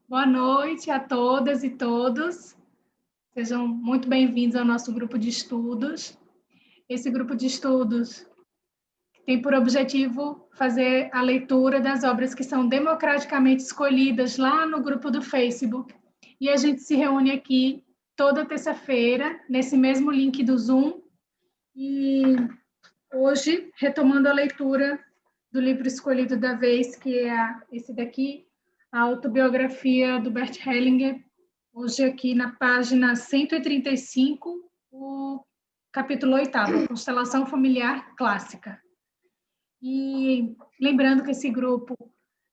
Boa noite a todas e todos. Sejam muito bem-vindos ao nosso grupo de estudos. Esse grupo de estudos tem por objetivo fazer a leitura das obras que são democraticamente escolhidas lá no grupo do Facebook. E a gente se reúne aqui toda terça-feira, nesse mesmo link do Zoom. E hoje, retomando a leitura do livro escolhido da vez, que é esse daqui, a autobiografia do Bert Hellinger, hoje aqui na página 135, o capítulo 8º, Constelação Familiar Clássica. E lembrando que esse grupo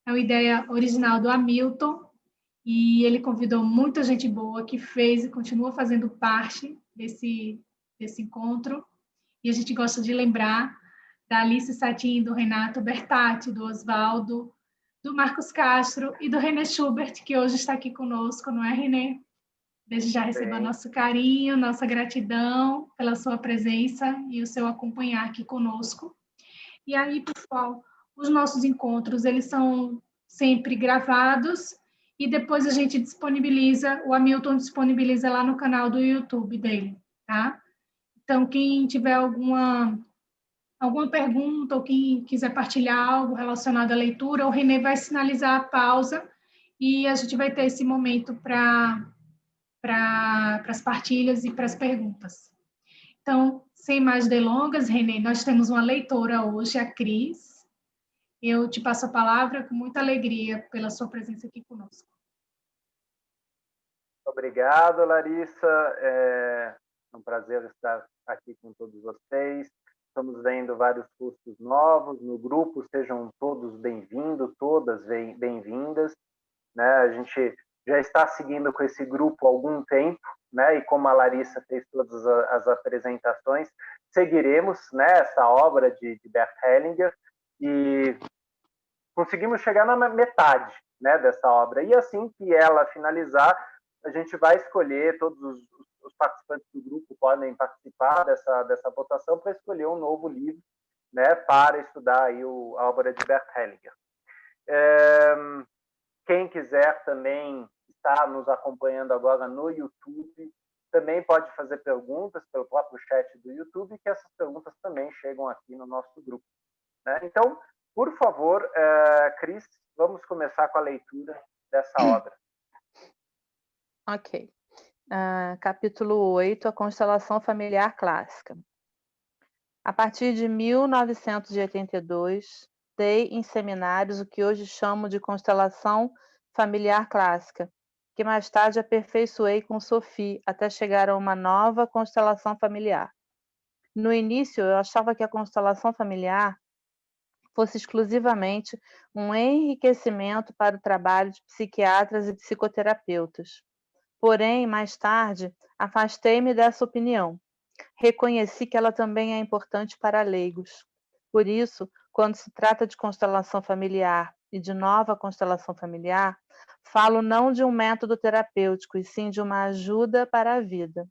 é uma ideia original do Hamilton, e ele convidou muita gente boa que fez e continua fazendo parte desse encontro. E a gente gosta de lembrar da Alice Satin, do Renato Bertatti, do Oswaldo, do Marcos Castro e do René Schubert, que hoje está aqui conosco, não é, René? Desde já receba nosso carinho, nossa gratidão pela sua presença e o seu acompanhar aqui conosco. E aí, pessoal, os nossos encontros, eles são sempre gravados e depois a gente disponibiliza, o Hamilton disponibiliza lá no canal do YouTube dele, tá? Então, quem tiver alguma pergunta ou quem quiser partilhar algo relacionado à leitura, o Renê vai sinalizar a pausa e a gente vai ter esse momento para as partilhas e para as perguntas. Então, sem mais delongas, Renê, nós temos uma leitora hoje, a Cris. Eu te passo a palavra com muita alegria pela sua presença aqui conosco. Obrigado, Larissa. É um prazer estar aqui com todos vocês. Estamos vendo vários cursos novos no grupo, sejam todos bem-vindos, todas bem-vindas. Né? A gente já está seguindo com esse grupo há algum tempo, né? E como a Larissa fez todas as apresentações, seguiremos, né, essa obra de Bert Hellinger e conseguimos chegar na metade, né, dessa obra. E assim que ela finalizar, a gente vai escolher, todos os participantes do grupo podem participar dessa votação para escolher um novo livro, né, para estudar aí a obra de Bert Hellinger. Quem quiser também estar nos acompanhando agora no YouTube, também pode fazer perguntas pelo próprio chat do YouTube, que essas perguntas também chegam aqui no nosso grupo. Né? Então, por favor, Cris, vamos começar com a leitura dessa obra. Ok. Capítulo 8, a Constelação Familiar Clássica. A partir de 1982, dei em seminários o que hoje chamo de Constelação Familiar Clássica, que mais tarde aperfeiçoei com Sophie até chegar a uma nova constelação familiar. No início, eu achava que a constelação familiar fosse exclusivamente um enriquecimento para o trabalho de psiquiatras e psicoterapeutas. Porém, mais tarde, afastei-me dessa opinião. Reconheci que ela também é importante para leigos. Por isso, quando se trata de constelação familiar e de nova constelação familiar, falo não de um método terapêutico, e sim de uma ajuda para a vida.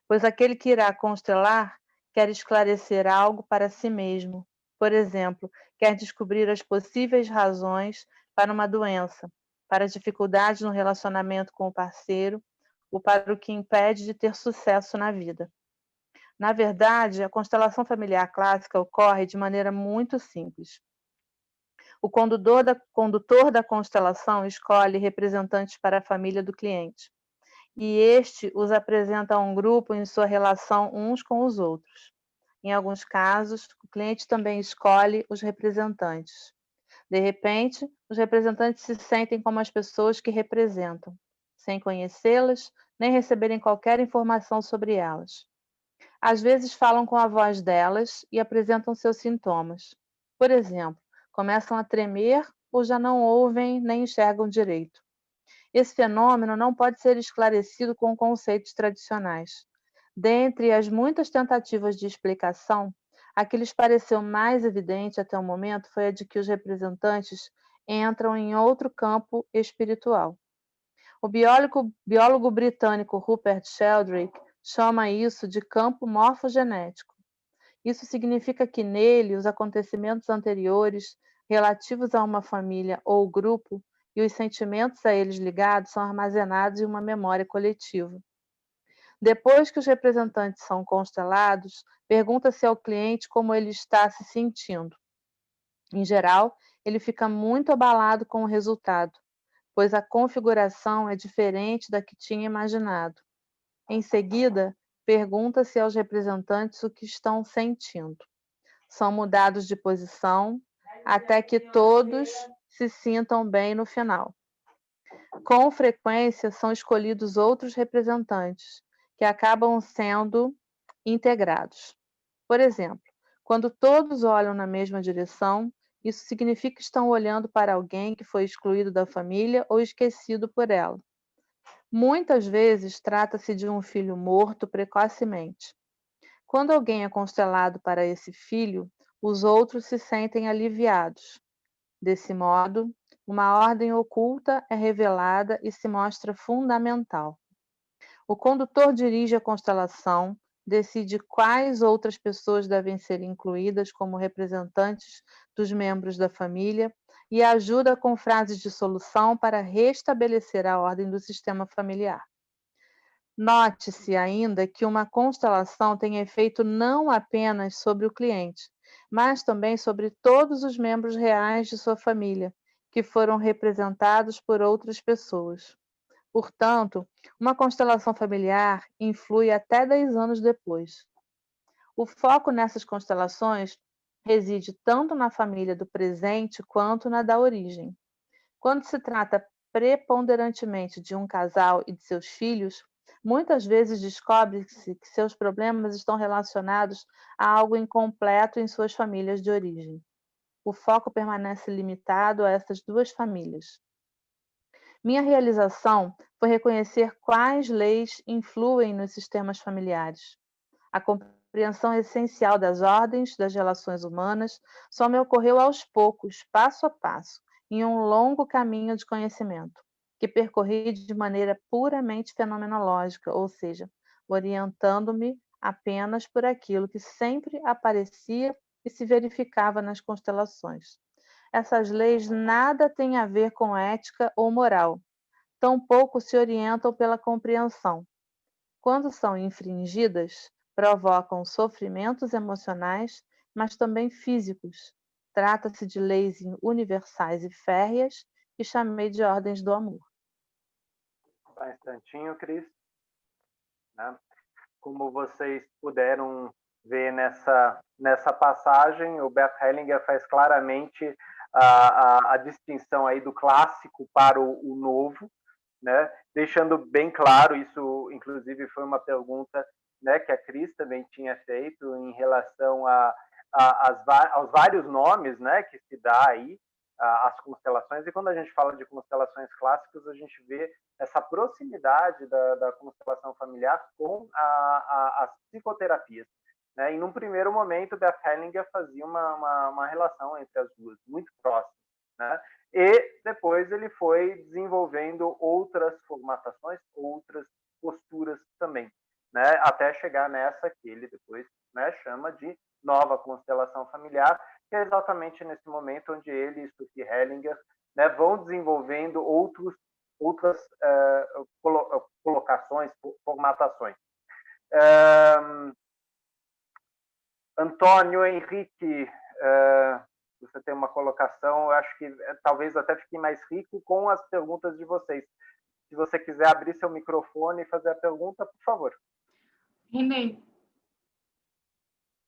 Pois aquele que irá constelar quer esclarecer algo para si mesmo. Por exemplo, quer descobrir as possíveis razões para uma doença, para dificuldades no relacionamento com o parceiro, ou para o que impede de ter sucesso na vida. Na verdade, a constelação familiar clássica ocorre de maneira muito simples. O condutor da constelação escolhe representantes para a família do cliente, e este os apresenta a um grupo em sua relação uns com os outros. Em alguns casos, o cliente também escolhe os representantes. De repente, os representantes se sentem como as pessoas que representam, sem conhecê-las, nem receberem qualquer informação sobre elas. Às vezes falam com a voz delas e apresentam seus sintomas. Por exemplo, começam a tremer ou já não ouvem nem enxergam direito. Esse fenômeno não pode ser esclarecido com conceitos tradicionais. Dentre as muitas tentativas de explicação, a que lhes pareceu mais evidente até o momento foi a de que os representantes entram em outro campo espiritual. O biólogo britânico Rupert Sheldrake chama isso de campo morfogenético. Isso significa que nele os acontecimentos anteriores relativos a uma família ou grupo e os sentimentos a eles ligados são armazenados em uma memória coletiva. Depois que os representantes são constelados, pergunta-se ao cliente como ele está se sentindo. Em geral, ele fica muito abalado com o resultado, pois a configuração é diferente da que tinha imaginado. Em seguida, pergunta-se aos representantes o que estão sentindo. São mudados de posição até que todos se sintam bem no final. Com frequência, são escolhidos outros representantes, que acabam sendo integrados. Por exemplo, quando todos olham na mesma direção, isso significa que estão olhando para alguém que foi excluído da família ou esquecido por ela. Muitas vezes, trata-se de um filho morto precocemente. Quando alguém é constelado para esse filho, os outros se sentem aliviados. Desse modo, uma ordem oculta é revelada e se mostra fundamental. O condutor dirige a constelação, decide quais outras pessoas devem ser incluídas como representantes dos membros da família e ajuda com frases de solução para restabelecer a ordem do sistema familiar. Note-se ainda que uma constelação tem efeito não apenas sobre o cliente, mas também sobre todos os membros reais de sua família, que foram representados por outras pessoas. Portanto, uma constelação familiar influi até 10 anos depois. O foco nessas constelações reside tanto na família do presente quanto na da origem. Quando se trata preponderantemente de um casal e de seus filhos, muitas vezes descobre-se que seus problemas estão relacionados a algo incompleto em suas famílias de origem. O foco permanece limitado a essas duas famílias. Minha realização foi reconhecer quais leis influem nos sistemas familiares. A compreensão essencial das ordens das relações humanas só me ocorreu aos poucos, passo a passo, em um longo caminho de conhecimento, que percorri de maneira puramente fenomenológica, ou seja, orientando-me apenas por aquilo que sempre aparecia e se verificava nas constelações. Essas leis nada têm a ver com ética ou moral, tampouco se orientam pela compreensão. Quando são infringidas, provocam sofrimentos emocionais, mas também físicos. Trata-se de leis universais e férreas que chamei de ordens do amor. Só um instantinho, Cris. Como vocês puderam ver nessa passagem, o Bert Hellinger faz claramente a distinção aí do clássico para o novo, né? Deixando bem claro, isso inclusive foi uma pergunta, né, que a Cris também tinha feito em relação aos vários nomes, né, que se dá aí às constelações, e quando a gente fala de constelações clássicas, a gente vê essa proximidade da constelação familiar com as psicoterapias, né? E num primeiro momento, Bert Hellinger fazia uma relação entre as duas, muito próxima, né? E depois ele foi desenvolvendo outras formatações, outras posturas também, né? Até chegar nessa que ele depois, né, chama de nova constelação familiar, que é exatamente nesse momento onde ele e Sophie Hellinger, né, vão desenvolvendo outras colocações, formatações. Antônio Henrique, você tem uma colocação, eu acho que talvez até fique mais rico com as perguntas de vocês. Se você quiser abrir seu microfone e fazer a pergunta, por favor. Renê,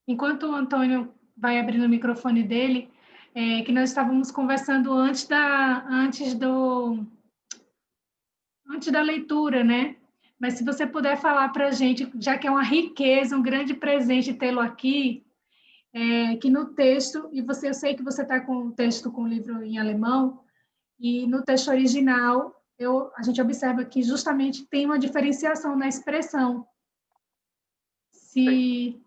enquanto o Antônio vai abrindo o microfone dele, que nós estávamos conversando antes da leitura, né? Mas se você puder falar para a gente, já que é uma riqueza, um grande presente tê-lo aqui, que no texto, e eu sei que você está com o texto com o livro em alemão, e no texto original, a gente observa que justamente tem uma diferenciação na expressão. Sim.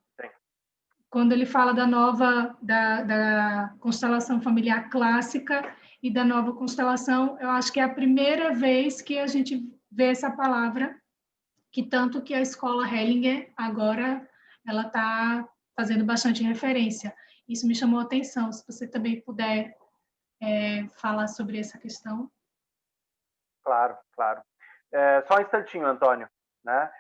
Quando ele fala da constelação familiar clássica e da nova constelação, eu acho que é a primeira vez que a gente vê essa palavra, que tanto que a escola Hellinger agora ela está fazendo bastante referência. Isso me chamou a atenção. Se você também puder falar sobre essa questão. Claro, claro. Só um instantinho, Antônio, né?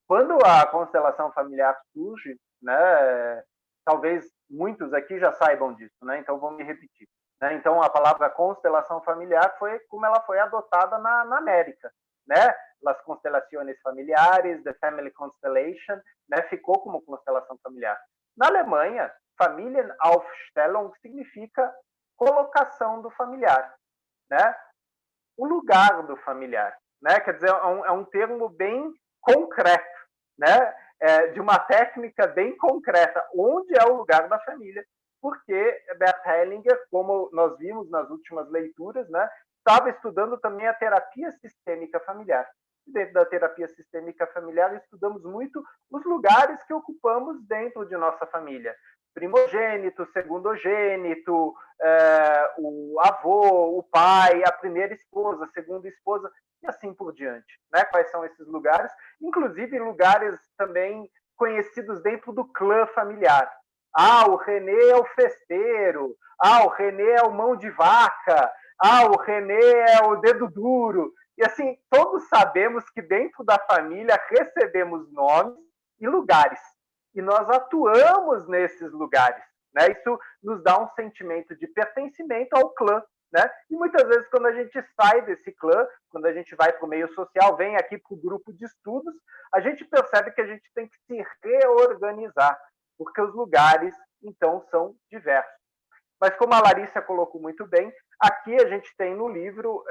Quando a constelação familiar surge, né, talvez muitos aqui já saibam disso, né? Então vou me repetir. Né? Então a palavra constelação familiar foi como ela foi adotada na América, né? As constelações familiares, the family constellation, né? Ficou como constelação familiar. Na Alemanha, Familienaufstellung significa colocação do familiar, né? O lugar do familiar, né? Quer dizer, é um termo bem concreto, né? De uma técnica bem concreta, onde é o lugar da família, porque Bert Hellinger, como nós vimos nas últimas leituras, né, estava estudando também a terapia sistêmica familiar. E dentro da terapia sistêmica familiar, estudamos muito os lugares que ocupamos dentro de nossa família. Primogênito, segundogênito, o avô, o pai, a primeira esposa, a segunda esposa, e assim por diante. Né? Quais são esses lugares? Inclusive lugares também conhecidos dentro do clã familiar. O René é o festeiro. O René é o mão de vaca. O René é o dedo duro. E assim, todos sabemos que dentro da família recebemos nomes e lugares. E nós atuamos nesses lugares. Né? Isso nos dá um sentimento de pertencimento ao clã. Né? E muitas vezes, quando a gente sai desse clã, quando a gente vai para o meio social, vem aqui para o grupo de estudos, a gente percebe que a gente tem que se reorganizar, porque os lugares, então, são diversos. Mas como a Larissa colocou muito bem, aqui a gente tem no livro,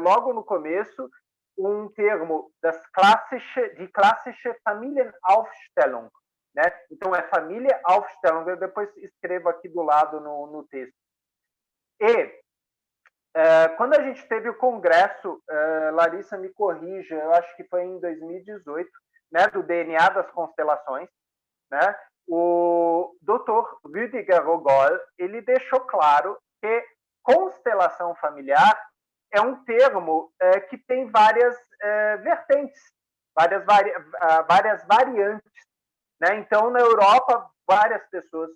logo no começo, um termo de klassische Familienaufstellung. Né? Então, é Familienaufstellung, eu depois escrevo aqui do lado no texto. E quando a gente teve o congresso, Larissa me corrija, eu acho que foi em 2018, né, do DNA das constelações, né, o Dr. Rüdiger Rogol, ele deixou claro que constelação familiar é um termo que tem várias vertentes, várias variantes. Né? Então, na Europa, várias pessoas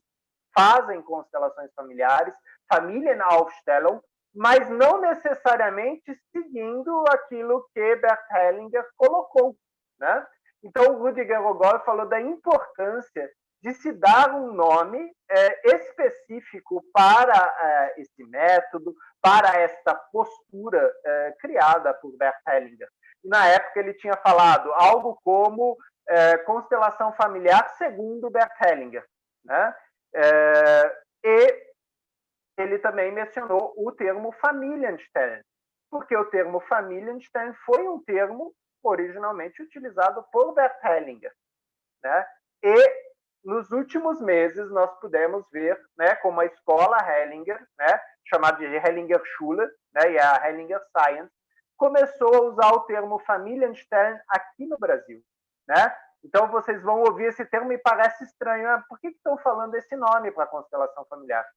fazem constelações familiares, Familienaufstellung, mas não necessariamente seguindo aquilo que Bert Hellinger colocou. Né? Então, o Rüdiger Rogol falou da importância de se dar um nome específico para esse método, para esta postura criada por Bert Hellinger. E, na época, ele tinha falado algo como constelação familiar segundo Bert Hellinger. Né? E ele também mencionou o termo Familienstellen, porque o termo Familienstellen foi um termo originalmente utilizado por Bert Hellinger. Né? E nos últimos meses nós pudemos ver, né, como a escola Hellinger, né, chamada de Hellinger Schule, né, e a Hellinger Science, começou a usar o termo Familienstellen aqui no Brasil. Né? Então vocês vão ouvir esse termo e parece estranho. Por que estão falando esse nome para a constelação familiar?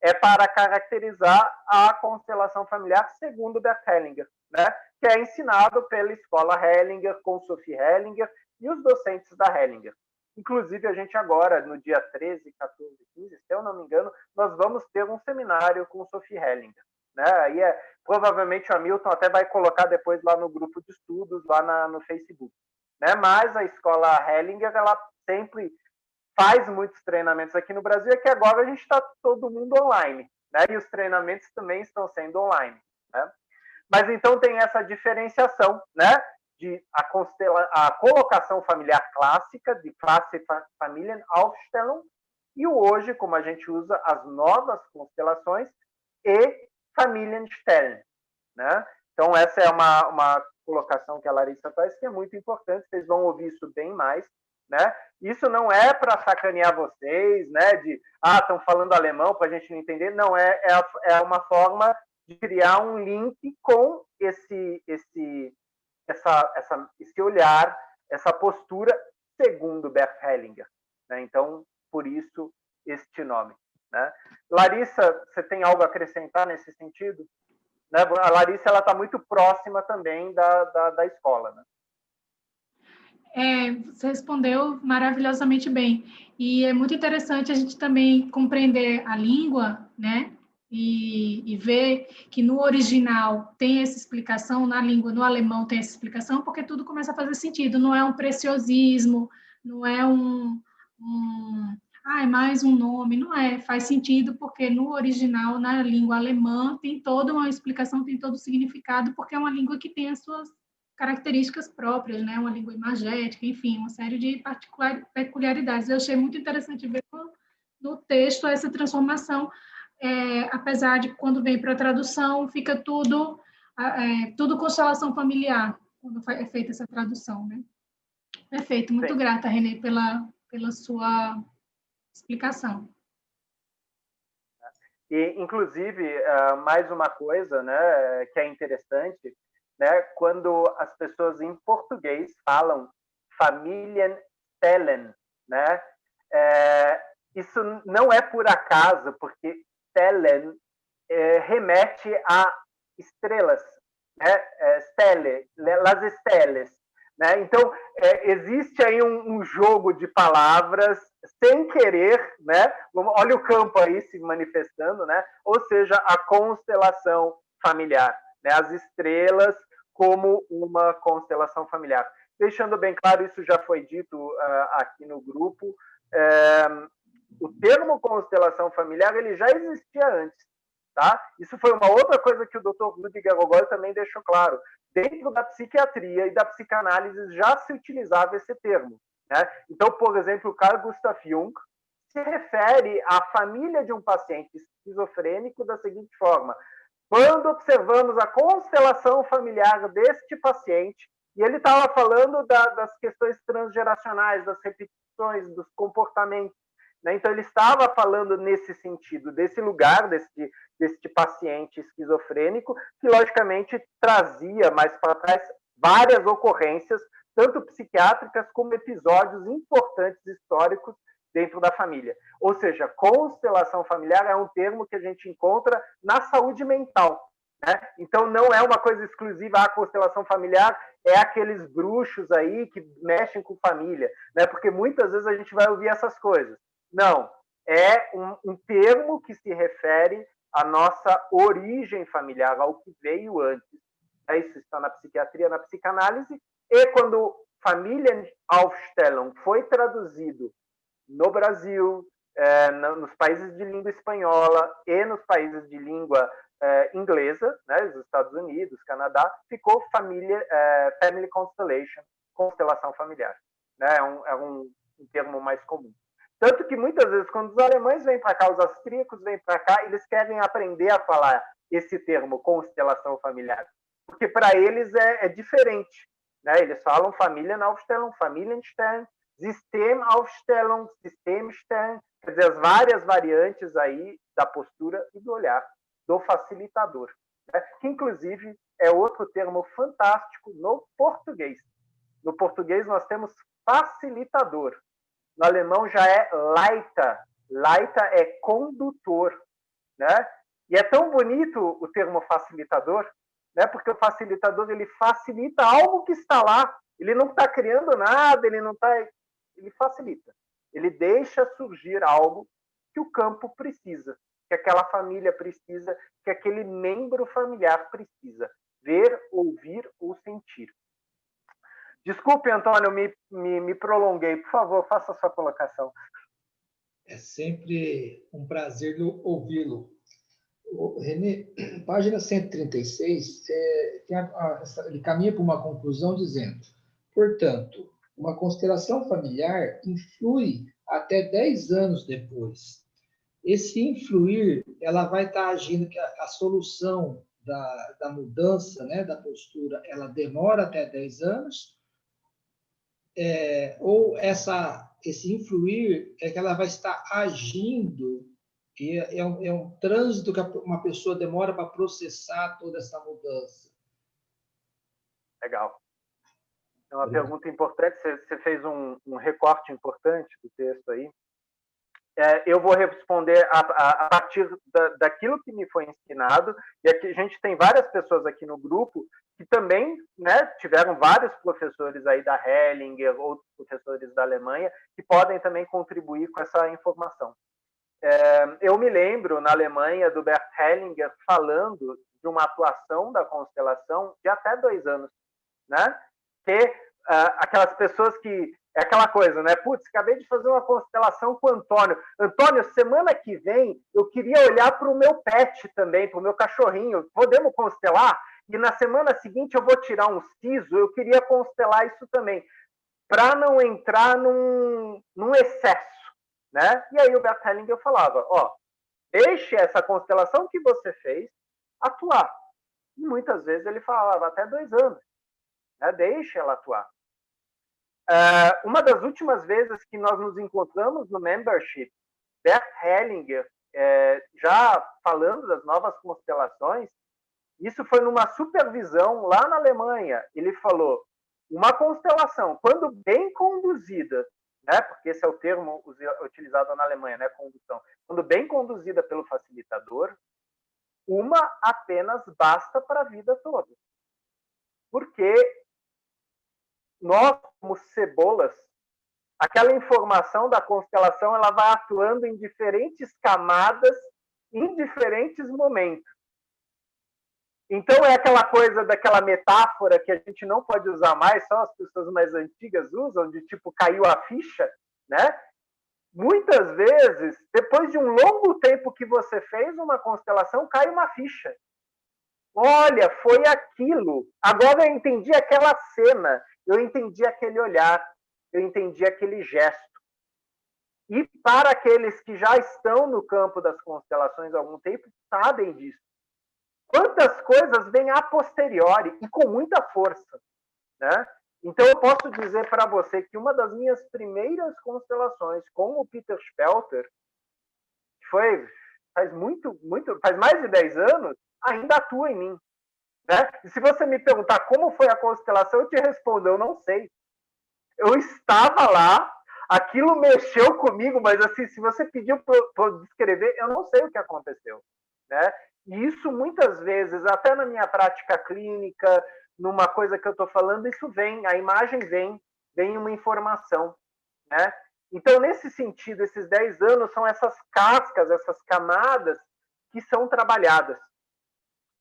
É para caracterizar a constelação familiar segundo Bert Hellinger, né? Que é ensinado pela escola Hellinger, com Sophie Hellinger e os docentes da Hellinger. Inclusive, a gente agora, no dia 13, 14, 15, se eu não me engano, nós vamos ter um seminário com Sophie Hellinger. Né? Aí provavelmente o Hamilton até vai colocar depois lá no grupo de estudos, lá no Facebook. Né? Mas a escola Hellinger, ela sempre faz muitos treinamentos aqui no Brasil, é que agora a gente está todo mundo online, né? E os treinamentos também estão sendo online. Né? Mas então tem essa diferenciação, né? De a colocação familiar clássica, de classe Familienaufstellung, e o hoje, como a gente usa as novas constelações, e Familienstellen. Né? Então essa é uma colocação que a Larissa faz, que é muito importante, vocês vão ouvir isso bem mais. Né? Isso não é para sacanear vocês, né? De estão falando alemão para a gente não entender. Não, é uma forma de criar um link com esse olhar, essa postura segundo Bert Hellinger. Né? Então, por isso, este nome. Né? Larissa, você tem algo a acrescentar nesse sentido? Né? A Larissa está muito próxima também da escola. Né? Você respondeu maravilhosamente bem. E é muito interessante a gente também compreender a língua, né? e ver que no original tem essa explicação, na língua, no alemão tem essa explicação, porque tudo começa a fazer sentido, não é um preciosismo, não é é mais um nome, não é, faz sentido porque no original, na língua alemã, tem toda uma explicação, tem todo o significado, porque é uma língua que tem as suas características próprias, né? Uma língua imagética, enfim, uma série de peculiaridades. Eu achei muito interessante ver no texto essa transformação, apesar de quando vem para a tradução, fica tudo constelação familiar, quando é feita essa tradução, né? Perfeito, muito Sim. grata, Renê, pela sua explicação. E, inclusive, mais uma coisa, né, que é interessante, né, quando as pessoas em português falam Familienstellen, né, isso não é por acaso, porque Stellen remete a estrelas, né, stelle, las estelles, né? Então, existe aí um jogo de palavras sem querer, né? Olha o campo aí se manifestando, né? Ou seja, a constelação familiar, né? As estrelas como uma constelação familiar. Deixando bem claro, isso já foi dito aqui no grupo, o termo constelação familiar ele já existia antes. Tá? Isso foi uma outra coisa que o Dr. Ludwig Gogol também deixou claro. Dentro da psiquiatria e da psicanálise já se utilizava esse termo. Né? Então, por exemplo, Carl Gustav Jung se refere à família de um paciente esquizofrênico da seguinte forma: quando observamos a constelação familiar deste paciente, e ele estava falando das questões transgeracionais, das repetições, dos comportamentos, né? Então, ele estava falando nesse sentido, desse lugar, deste paciente esquizofrênico, que, logicamente, trazia mais para trás várias ocorrências, tanto psiquiátricas como episódios importantes históricos dentro da família. Ou seja, constelação familiar é um termo que a gente encontra na saúde mental. Né? Então, não é uma coisa exclusiva à constelação familiar, é aqueles bruxos aí que mexem com família, né? Porque muitas vezes a gente vai ouvir essas coisas. Não, é um termo que se refere à nossa origem familiar, ao que veio antes. Isso está na psiquiatria, na psicanálise, e quando Familienaufstellung foi traduzido no Brasil, nos países de língua espanhola e nos países de língua inglesa, né, os Estados Unidos, Canadá, ficou Family Constellation, constelação familiar. Né, é um termo mais comum. Tanto que muitas vezes, quando os alemães vêm para cá, os austríacos vêm para cá, eles querem aprender a falar esse termo, constelação familiar, porque para eles é diferente. Né? Eles falam Familienaufstellung, Familienstern, Systemaufstellung, Systemstern, quer dizer, as várias variantes aí da postura e do olhar do facilitador, né? Que inclusive é outro termo fantástico no português. No português nós temos facilitador. No alemão já é Leiter. Leiter é condutor, né? E é tão bonito o termo facilitador, né? Porque o facilitador ele facilita algo que está lá. Ele não está criando nada, ele facilita. Ele deixa surgir algo que o campo precisa, que aquela família precisa, que aquele membro familiar precisa ver, ouvir ou sentir. Desculpe, Antônio, me prolonguei. Por favor, faça a sua colocação. É sempre um prazer ouvi-lo. Renê, página 136, ele caminha para uma conclusão dizendo: portanto, uma constelação familiar influi até 10 anos depois. Esse influir, ela vai estar agindo que a solução da mudança, né, da postura, ela demora até 10 anos, ou esse influir é que ela vai estar agindo, e é um trânsito que uma pessoa demora para processar toda essa mudança. Legal. É uma pergunta importante, você fez um recorte importante do texto aí. Eu vou responder a partir daquilo que me foi ensinado, e aqui a gente tem várias pessoas aqui no grupo que também, né, tiveram vários professores aí da Hellinger, outros professores da Alemanha, que podem também contribuir com essa informação. Eu me lembro, na Alemanha, do Bert Hellinger falando de uma atuação da constelação de até 2 anos, né? Que aquelas pessoas que... É aquela coisa, né? Putz, acabei de fazer uma constelação com o Antônio. Antônio, semana que vem eu queria olhar para o meu pet também, para o meu cachorrinho. Podemos constelar? E na semana seguinte eu vou tirar um siso, eu queria constelar isso também, para não entrar num excesso, né? E aí o Bert Hellinger falava, deixe essa constelação que você fez atuar. E muitas vezes ele falava até 2 anos, né? Deixe ela atuar. Uma das últimas vezes que nós nos encontramos no membership, Bert Hellinger, já falando das novas constelações, isso foi numa supervisão lá na Alemanha. Ele falou, uma constelação, quando bem conduzida, né, porque esse é o termo utilizado na Alemanha, né, condução, quando bem conduzida pelo facilitador, uma apenas basta para a vida toda. Porque nós, como cebolas, aquela informação da constelação ela vai atuando em diferentes camadas, em diferentes momentos. Então, é aquela coisa daquela metáfora que a gente não pode usar mais, só as pessoas mais antigas usam, de tipo, caiu a ficha, né? Muitas vezes, depois de um longo tempo que você fez uma constelação, cai uma ficha. Olha, foi aquilo. Agora eu entendi aquela cena, eu entendi aquele olhar, eu entendi aquele gesto. E para aqueles que já estão no campo das constelações há algum tempo, sabem disso. Quantas coisas vêm a posteriori e com muita força, né? Então, eu posso dizer para você que uma das minhas primeiras constelações com o Peter Spelter, que foi faz mais de 10 anos, ainda atua em mim, né? E se você me perguntar como foi a constelação, eu te respondo, eu não sei. Eu estava lá, aquilo mexeu comigo, mas assim, se você pediu para eu descrever, eu não sei o que aconteceu, né? E isso muitas vezes, até na minha prática clínica, numa coisa que eu estou falando, isso vem, a imagem vem uma informação, né? Então, nesse sentido, esses 10 anos são essas cascas, essas camadas que são trabalhadas,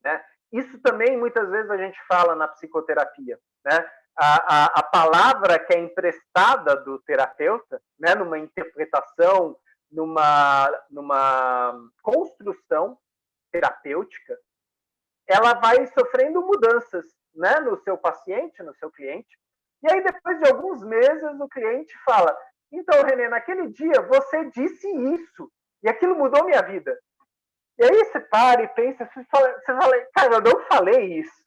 né? Isso também, muitas vezes, a gente fala na psicoterapia, né? A palavra que é emprestada do terapeuta, né? Numa interpretação, numa construção terapêutica, ela vai sofrendo mudanças, né, no seu paciente, no seu cliente. E aí, depois de alguns meses, o cliente fala, então, Renê, naquele dia você disse isso, e aquilo mudou minha vida. E aí você para e pensa, você fala, cara, eu não falei isso.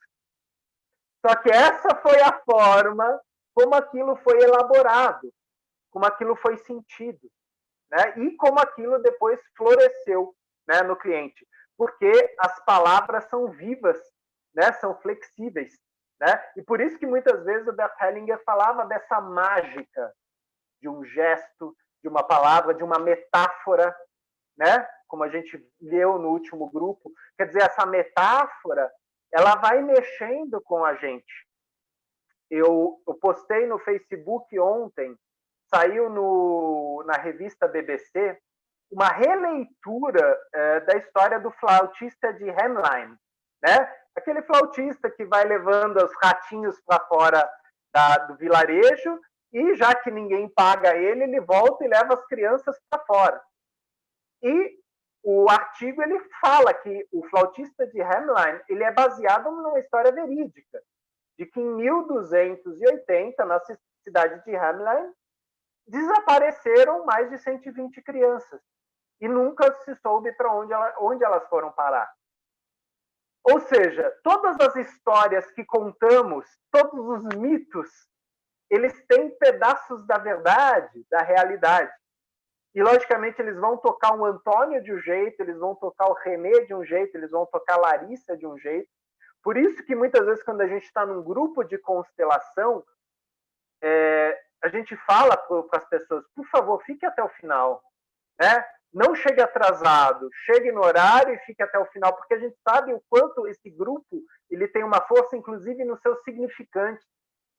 Só que essa foi a forma como aquilo foi elaborado, como aquilo foi sentido, né? E como aquilo depois floresceu, né, no cliente. Porque as palavras são vivas, né? São flexíveis, né? E por isso que muitas vezes o Bert Hellinger falava dessa mágica de um gesto, de uma palavra, de uma metáfora, né? Como a gente leu no último grupo. Quer dizer, essa metáfora, ela vai mexendo com a gente. Eu postei no Facebook ontem, saiu na revista BBC, uma releitura da história do flautista de Hamelin, né? Aquele flautista que vai levando os ratinhos para fora do vilarejo e, já que ninguém paga ele volta e leva as crianças para fora. E o artigo ele fala que o flautista de Hamelin ele é baseado numa história verídica, de que em 1280, na cidade de Hamelin, desapareceram mais de 120 crianças e nunca se soube para onde elas foram parar. Ou seja, todas as histórias que contamos, todos os mitos, eles têm pedaços da verdade, da realidade. E, logicamente, eles vão tocar o Antônio de um jeito, eles vão tocar o Renê de um jeito, eles vão tocar a Larissa de um jeito. Por isso que, muitas vezes, quando a gente está num grupo de constelação, a gente fala para as pessoas, por favor, fique até o final, né? Não chegue atrasado, chegue no horário e fique até o final, porque a gente sabe o quanto esse grupo ele tem uma força, inclusive, no seu significante,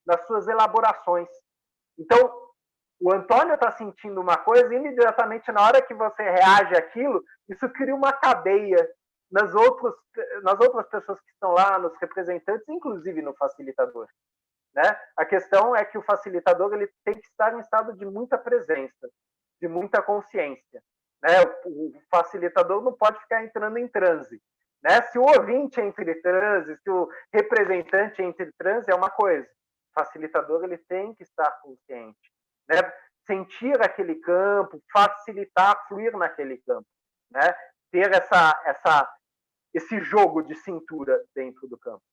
nas suas elaborações. Então, O Antônio está sentindo uma coisa e imediatamente na hora que você reage àquilo, isso cria uma cadeia nas outras pessoas que estão lá, nos representantes, inclusive no facilitador. Né? A questão é que o facilitador ele tem que estar em estado de muita presença, de muita consciência. Né? O facilitador não pode ficar entrando em transe. Né? Se o ouvinte entra em transe, se o representante entra em transe, é uma coisa. O facilitador ele tem que estar consciente. Né? Sentir aquele campo, facilitar, fluir naquele campo. Né? Ter esse jogo de cintura dentro do campo.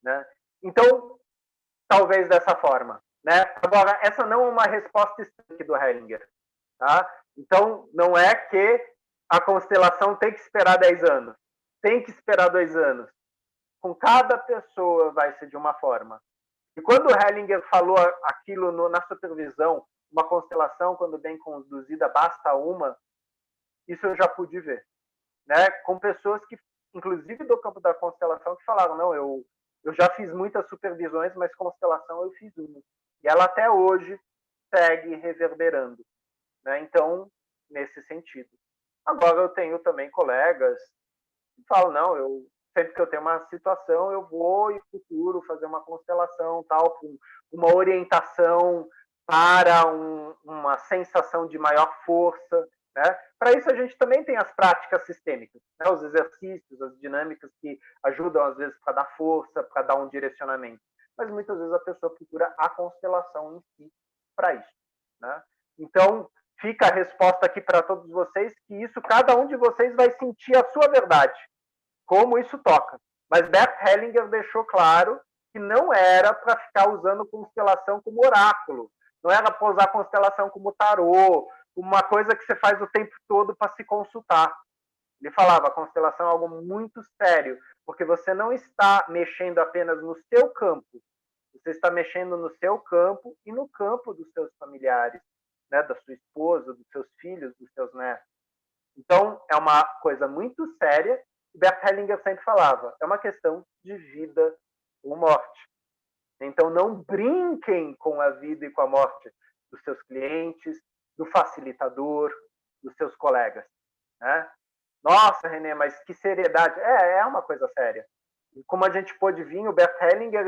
Né? Então, talvez dessa forma. Né? Agora, essa não é uma resposta estanque do Hellinger. Tá? Então, não é que a constelação tem que esperar 10 anos. Tem que esperar 2 anos. Com cada pessoa vai ser de uma forma. E quando o Hellinger falou aquilo na supervisão, uma constelação, quando bem conduzida, basta uma, isso eu já pude ver. Né? Com pessoas que, inclusive do campo da constelação, que falaram, não, eu já fiz muitas supervisões, mas constelação eu fiz uma. E ela até hoje segue reverberando. Né? Então, nesse sentido. Agora eu tenho também colegas que falam, não, sempre que eu tenho uma situação, eu vou e procuro fazer uma constelação, tal, com uma orientação para uma sensação de maior força. Né? Para isso a gente também tem as práticas sistêmicas, né? Os exercícios, as dinâmicas que ajudam às vezes para dar força, para dar um direcionamento. Mas muitas vezes a pessoa procura a constelação em si para isso. Né? Então, fica a resposta aqui para todos vocês, que isso cada um de vocês vai sentir a sua verdade, como isso toca. Mas Bert Hellinger deixou claro que não era para ficar usando constelação como oráculo, não era para usar constelação como tarô, uma coisa que você faz o tempo todo para se consultar. Ele falava, a constelação é algo muito sério, porque você não está mexendo apenas no seu campo, você está mexendo no seu campo e no campo dos seus familiares, né, da sua esposa, dos seus filhos, dos seus netos. Então, é uma coisa muito séria. Bert Hellinger sempre falava, é uma questão de vida ou morte. Então, não brinquem com a vida e com a morte dos seus clientes, do facilitador, dos seus colegas. Né? Nossa, René, mas que seriedade. É uma coisa séria. E como a gente pôde vir, o Bert Hellinger,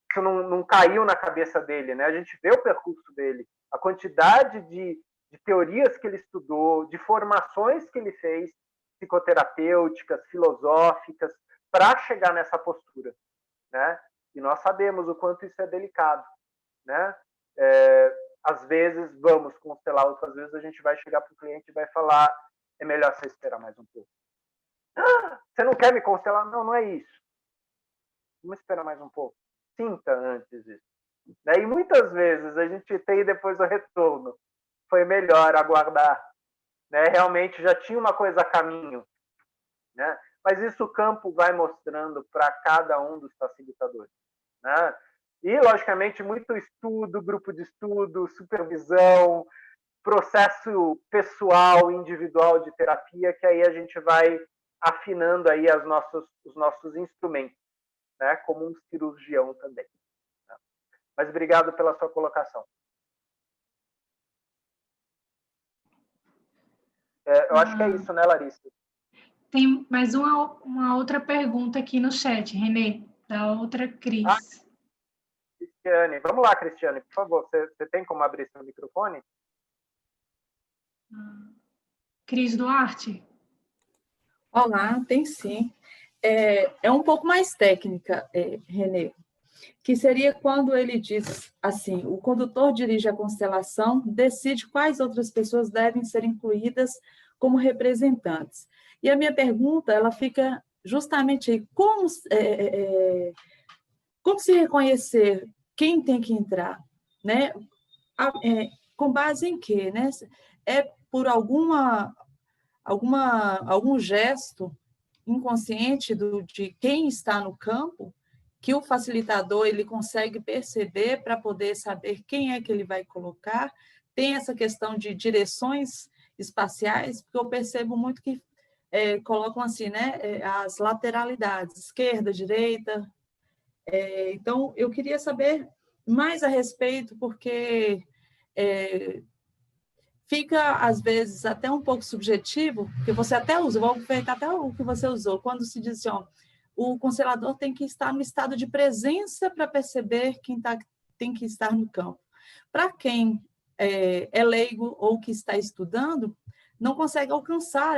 isso não caiu na cabeça dele. Né? A gente vê o percurso dele, a quantidade de teorias que ele estudou, de formações que ele fez, psicoterapêuticas, filosóficas, para chegar nessa postura. Né? E nós sabemos o quanto isso é delicado. Né? Às vezes vamos constelar, outras vezes a gente vai chegar para o cliente e vai falar, é melhor você esperar mais um pouco. Você não quer me constelar? Não, não é isso. Vamos esperar mais um pouco. Sinta antes isso. E muitas vezes a gente tem depois o retorno. Foi melhor aguardar. Né? Realmente já tinha uma coisa a caminho. Né? Mas isso o campo vai mostrando para cada um dos facilitadores. Né? E, logicamente, muito estudo, grupo de estudo, supervisão, processo pessoal, individual de terapia, que aí a gente vai afinando aí os nossos instrumentos, né? Como um cirurgião também. Né? Mas obrigado pela sua colocação. Eu acho que é isso, né, Larissa? Tem mais uma outra pergunta aqui no chat, Renê, da outra Cris. Cristiane, vamos lá, Cristiane, por favor, você tem como abrir seu microfone? Cris Duarte? Olá, tem sim. É um pouco mais técnica, Renê, que seria quando ele diz assim, o condutor dirige a constelação, decide quais outras pessoas devem ser incluídas como representantes. E a minha pergunta, ela fica justamente aí, como se reconhecer quem tem que entrar, né? Com base em quê, né? É por algum gesto inconsciente de quem está no campo que o facilitador ele consegue perceber para poder saber quem é que ele vai colocar. Tem essa questão de direções espaciais, porque eu percebo muito que colocam assim, né? As lateralidades, esquerda, direita. Então, eu queria saber mais a respeito, porque fica, às vezes, até um pouco subjetivo, porque você até usa, vou aproveitar até o que você usou, quando se diz assim, ó, o constelador tem que estar no estado de presença para perceber quem tem que estar no campo. Para quem é leigo ou que está estudando, não consegue alcançar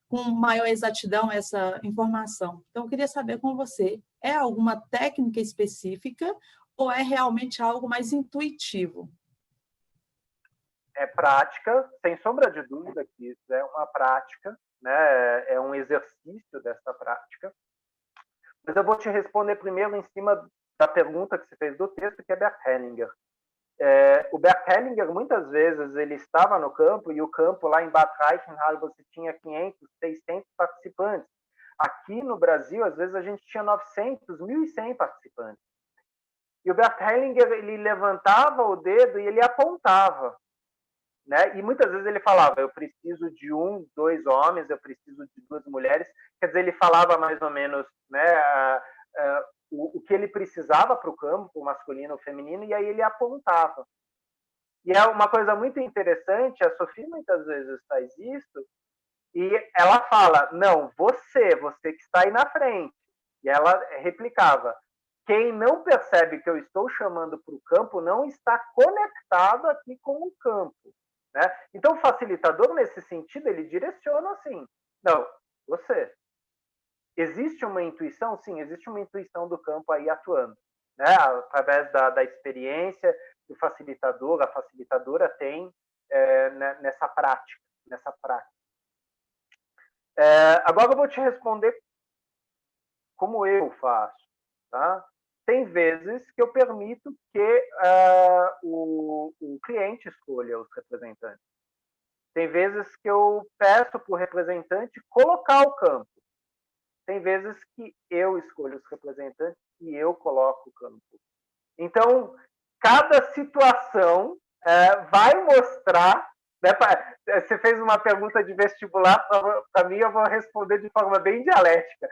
com maior exatidão essa informação. Então, eu queria saber com você, é alguma técnica específica ou é realmente algo mais intuitivo? É prática, sem sombra de dúvida que isso é uma prática, né? É um exercício dessa prática. Mas eu vou te responder primeiro em cima da pergunta que você fez do texto, que é Bert Hellinger. O Bert Hellinger, muitas vezes, ele estava no campo, e o campo lá em Bad Reichenhall, você tinha 500, 600 participantes. Aqui no Brasil, às vezes, a gente tinha 900, 1.100 participantes. E o Bert Hellinger, ele levantava o dedo e ele apontava. Né? E muitas vezes ele falava, eu preciso de 1, 2 homens, eu preciso de 2 mulheres. Quer dizer, ele falava mais ou menos, né, o que ele precisava para o campo, masculino ou feminino, e aí ele apontava. E é uma coisa muito interessante, a Sofia muitas vezes faz isso, e ela fala, não, você que está aí na frente. E ela replicava, quem não percebe que eu estou chamando para o campo não está conectado aqui com o campo. Né? Então, o facilitador, nesse sentido, ele direciona assim, não, você. Existe uma intuição? Sim, existe uma intuição do campo aí atuando, né? Através da experiência que o facilitador, a facilitadora tem nessa prática. Agora eu vou te responder como eu faço. Tá? Tem vezes que eu permito que o cliente escolha os representantes. Tem vezes que eu peço para o representante colocar o campo. Tem vezes que eu escolho os representantes e eu coloco o campo. Então, cada situação vai mostrar... Né, você fez uma pergunta de vestibular, para mim eu vou responder de forma bem dialética.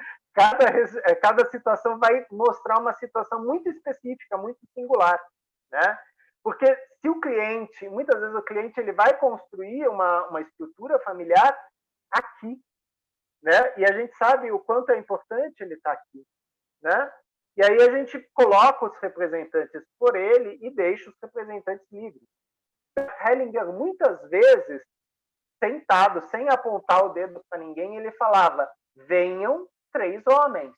Cada situação vai mostrar uma situação muito específica, muito singular. Né? Porque se o cliente, muitas vezes o cliente ele vai construir uma estrutura familiar aqui. Né? E a gente sabe o quanto é importante ele estar aqui. Né? E aí a gente coloca os representantes por ele e deixa os representantes livres. Hellinger, muitas vezes, sentado, sem apontar o dedo para ninguém, ele falava, venham 3 homens.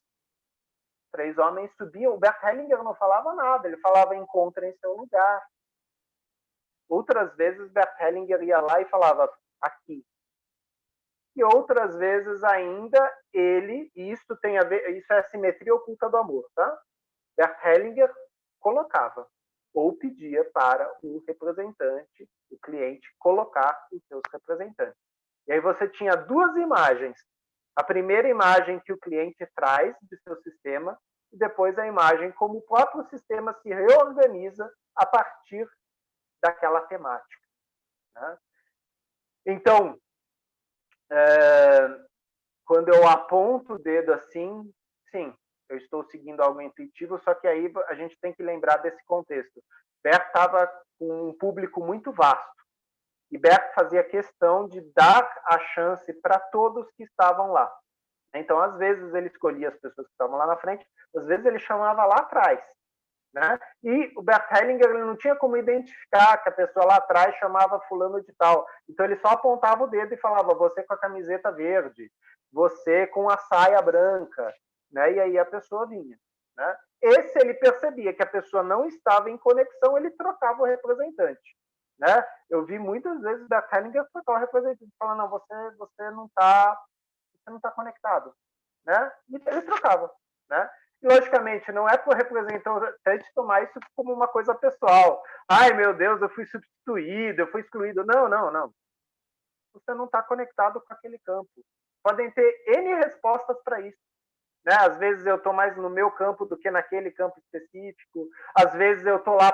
3 homens subiam. O Bert Hellinger não falava nada, ele falava, encontrem seu lugar. Outras vezes, Bert Hellinger ia lá e falava, aqui. E outras vezes ainda, e isso tem a ver, isso é a simetria oculta do amor, tá? Bert Hellinger colocava, ou pedia para o representante, o cliente, colocar os seus representantes. E aí você tinha 2 imagens. A primeira imagem que o cliente traz de seu sistema, e depois a imagem como o próprio sistema se reorganiza a partir daquela temática. Né? Então, quando eu aponto o dedo assim, sim, eu estou seguindo algo intuitivo, só que aí a gente tem que lembrar desse contexto. Bert estava com um público muito vasto, e Bert fazia questão de dar a chance para todos que estavam lá. Então, às vezes, ele escolhia as pessoas que estavam lá na frente, às vezes ele chamava lá atrás. Né? E o Bert Hellinger ele não tinha como identificar que a pessoa lá atrás chamava fulano de tal. Então ele só apontava o dedo e falava, você com a camiseta verde, você com a saia branca, né? E aí a pessoa vinha. Né? Esse ele percebia que a pessoa não estava em conexão, ele trocava o representante. Né? Eu vi muitas vezes o Bert Hellinger trocar o representante, falando, não, você não está conectado. Né? E ele trocava. Né? Logicamente, não é para o representante tomar isso como uma coisa pessoal. Ai, meu Deus, eu fui substituído, eu fui excluído. Não, não, não. Você não está conectado com aquele campo. Podem ter N respostas para isso. Né? Às vezes eu estou mais no meu campo do que naquele campo específico. Às vezes eu estou lá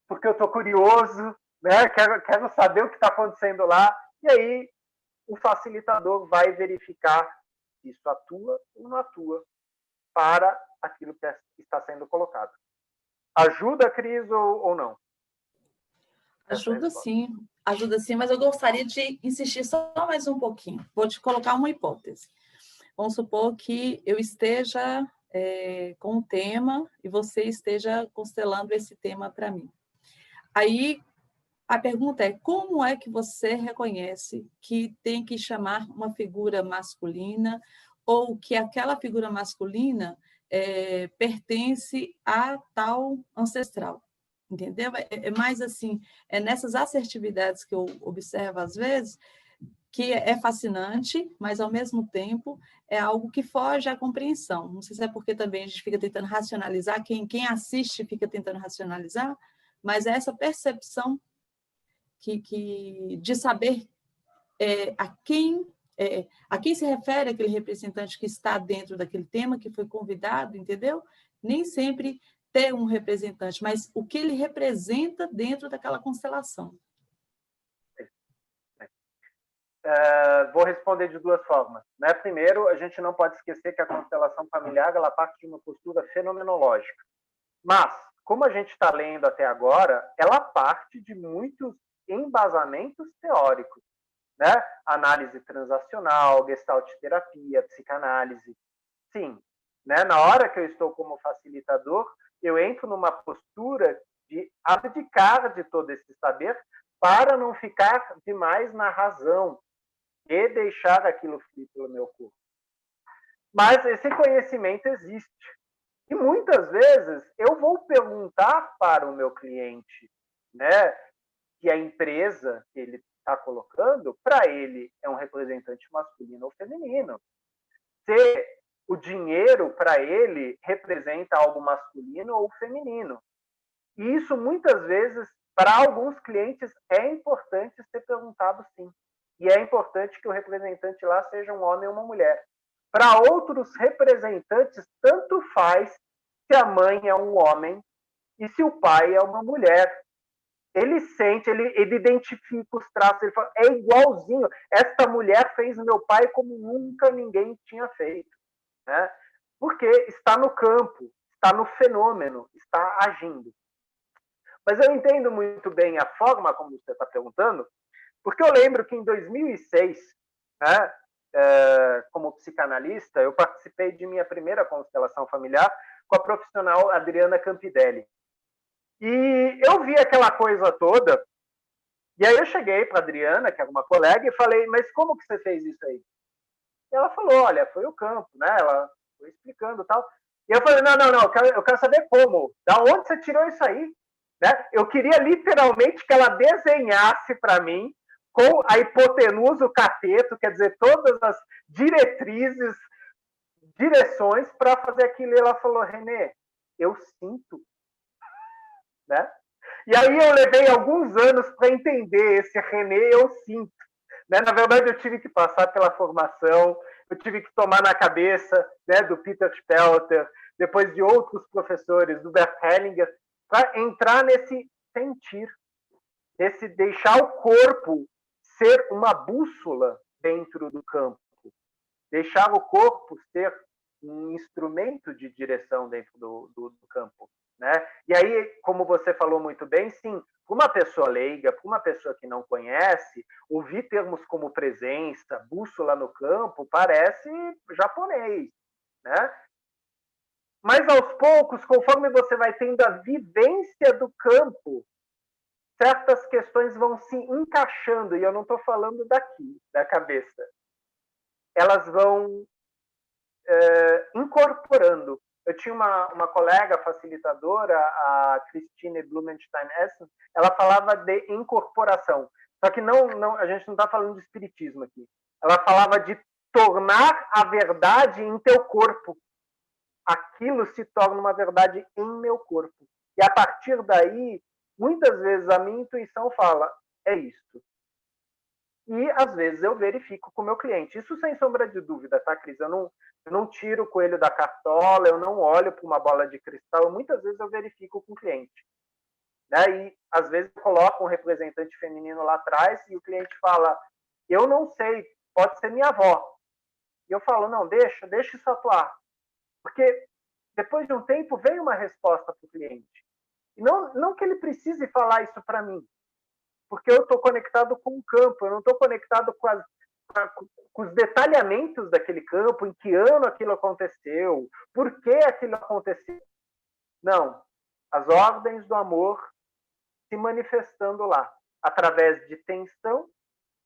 porque eu estou curioso, né? Quero saber o que está acontecendo lá. E aí o facilitador vai verificar se isso atua ou não atua para aquilo que está sendo colocado. Ajuda, Cris, ou não? Ajuda sim, mas eu gostaria de insistir só mais um pouquinho. Vou te colocar uma hipótese. Vamos supor que eu esteja com um tema e você esteja constelando esse tema para mim. Aí, a pergunta é, como é que você reconhece que tem que chamar uma figura masculina ou que aquela figura masculina pertence a tal ancestral? Entendeu? É mais assim, é nessas assertividades que eu observo às vezes, que é fascinante, mas ao mesmo tempo é algo que foge à compreensão. Não sei se é porque também a gente fica tentando racionalizar, quem assiste fica tentando racionalizar, mas é essa percepção de saber a quem se refere aquele representante que está dentro daquele tema, que foi convidado, entendeu? Nem sempre ter um representante, mas o que ele representa dentro daquela constelação. Vou responder de duas formas. Né? Primeiro, a gente não pode esquecer que a constelação familiar ela parte de uma postura fenomenológica. Mas, como a gente está lendo até agora, ela parte de muitos embasamentos teóricos. Né? Análise transacional, gestalt terapia, psicanálise. Sim, né? Na hora que eu estou como facilitador, eu entro numa postura de abdicar de todo esse saber para não ficar demais na razão e deixar aquilo fluir pelo meu corpo. Mas esse conhecimento existe. E muitas vezes eu vou perguntar para o meu cliente, né, que a empresa que ele está colocando, para ele é um representante masculino ou feminino. Se o dinheiro para ele representa algo masculino ou feminino. E isso muitas vezes, para alguns clientes, é importante ser perguntado sim. E é importante que o representante lá seja um homem ou uma mulher. Para outros representantes, tanto faz se a mãe é um homem e se o pai é uma mulher. Ele sente, ele identifica os traços, ele fala, é igualzinho. Esta mulher fez meu pai como nunca ninguém tinha feito. Né? Porque está no campo, está no fenômeno, está agindo. Mas eu entendo muito bem a forma como você está perguntando, porque eu lembro que em 2006, né, como psicanalista, eu participei de minha primeira constelação familiar com a profissional Adriana Campidelli. E eu vi aquela coisa toda, e aí eu cheguei para a Adriana, que era uma colega, e falei, mas como que você fez isso aí? E ela falou, olha, foi o campo, né? Ela foi explicando e tal. E eu falei, não, eu quero saber como. Da onde você tirou isso aí? Né? Eu queria literalmente que ela desenhasse para mim com a hipotenusa, o cateto, quer dizer, todas as diretrizes, direções para fazer aquilo. E ela falou, Renê, eu sinto. Né? E aí eu levei alguns anos para entender esse Renê, eu sinto. Né? Na verdade, eu tive que passar pela formação, eu tive que tomar na cabeça, né, do Peter Spelter, depois de outros professores, do Bert Hellinger, para entrar nesse sentir, esse deixar o corpo ser uma bússola dentro do campo, deixar o corpo ser um instrumento de direção dentro do campo. Né? E aí, como você falou muito bem, sim, para uma pessoa leiga, para uma pessoa que não conhece, ouvir termos como presença, bússola no campo, parece japonês. Né? Mas, aos poucos, conforme você vai tendo a vivência do campo, certas questões vão se encaixando, e eu não estou falando daqui, da cabeça. Elas vão incorporando. Eu tinha uma colega facilitadora, a Christine Blumenstein-Essen, ela falava de incorporação. Só que a gente não está falando de espiritismo aqui. Ela falava de tornar a verdade em teu corpo. Aquilo se torna uma verdade em meu corpo. E a partir daí, muitas vezes a minha intuição fala, é isso. E às vezes eu verifico com o meu cliente. Isso sem sombra de dúvida, tá, Cris? Eu não tiro o coelho da cartola, eu não olho para uma bola de cristal, muitas vezes eu verifico com o cliente. Né? E às vezes eu coloco um representante feminino lá atrás e o cliente fala, eu não sei, pode ser minha avó. E eu falo, não, deixa isso atuar. Porque depois de um tempo vem uma resposta para o cliente. E não que ele precise falar isso para mim, porque eu estou conectado com o campo, eu não estou conectado com os detalhamentos daquele campo, em que ano aquilo aconteceu, por que aquilo aconteceu. Não, as ordens do amor se manifestando lá, através de tensão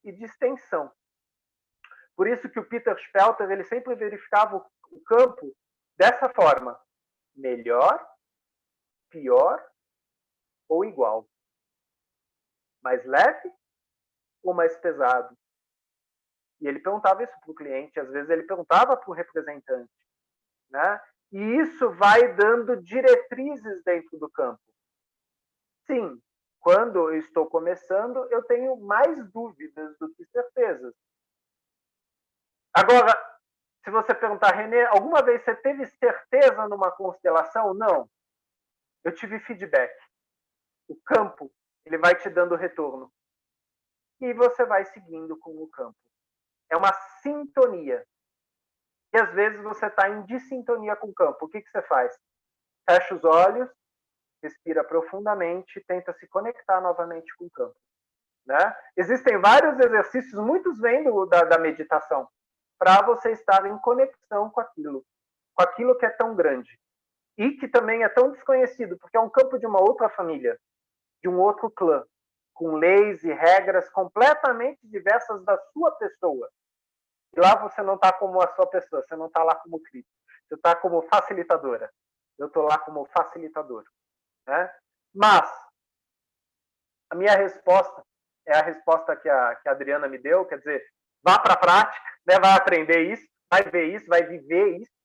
e de extensão. Por isso que o Peter Spelter ele sempre verificava o campo dessa forma: melhor, pior ou igual. Mais leve ou mais pesado? E ele perguntava isso para o cliente, às vezes ele perguntava para o representante, né? E isso vai dando diretrizes dentro do campo. Sim, quando eu estou começando, eu tenho mais dúvidas do que certezas. Agora, se você perguntar, Renê, alguma vez você teve certeza numa constelação? Não. Eu tive feedback. O campo, ele vai te dando retorno. E você vai seguindo com o campo. É uma sintonia. E às vezes você está em dissintonia com o campo. O que você faz? Fecha os olhos, respira profundamente e tenta se conectar novamente com o campo. Né? Existem vários exercícios, muitos vêm da meditação, para você estar em conexão com aquilo que é tão grande. E que também é tão desconhecido, porque é um campo de uma outra família, de um outro clã, com leis e regras completamente diversas da sua pessoa. E lá você não está como a sua pessoa, você não está lá como crítico, você está como facilitadora. Eu estou lá como facilitador. Né? Mas a minha resposta é a resposta que a Adriana me deu, quer dizer, vá para a prática, né? Vai aprender isso, vai ver isso, vai viver isso.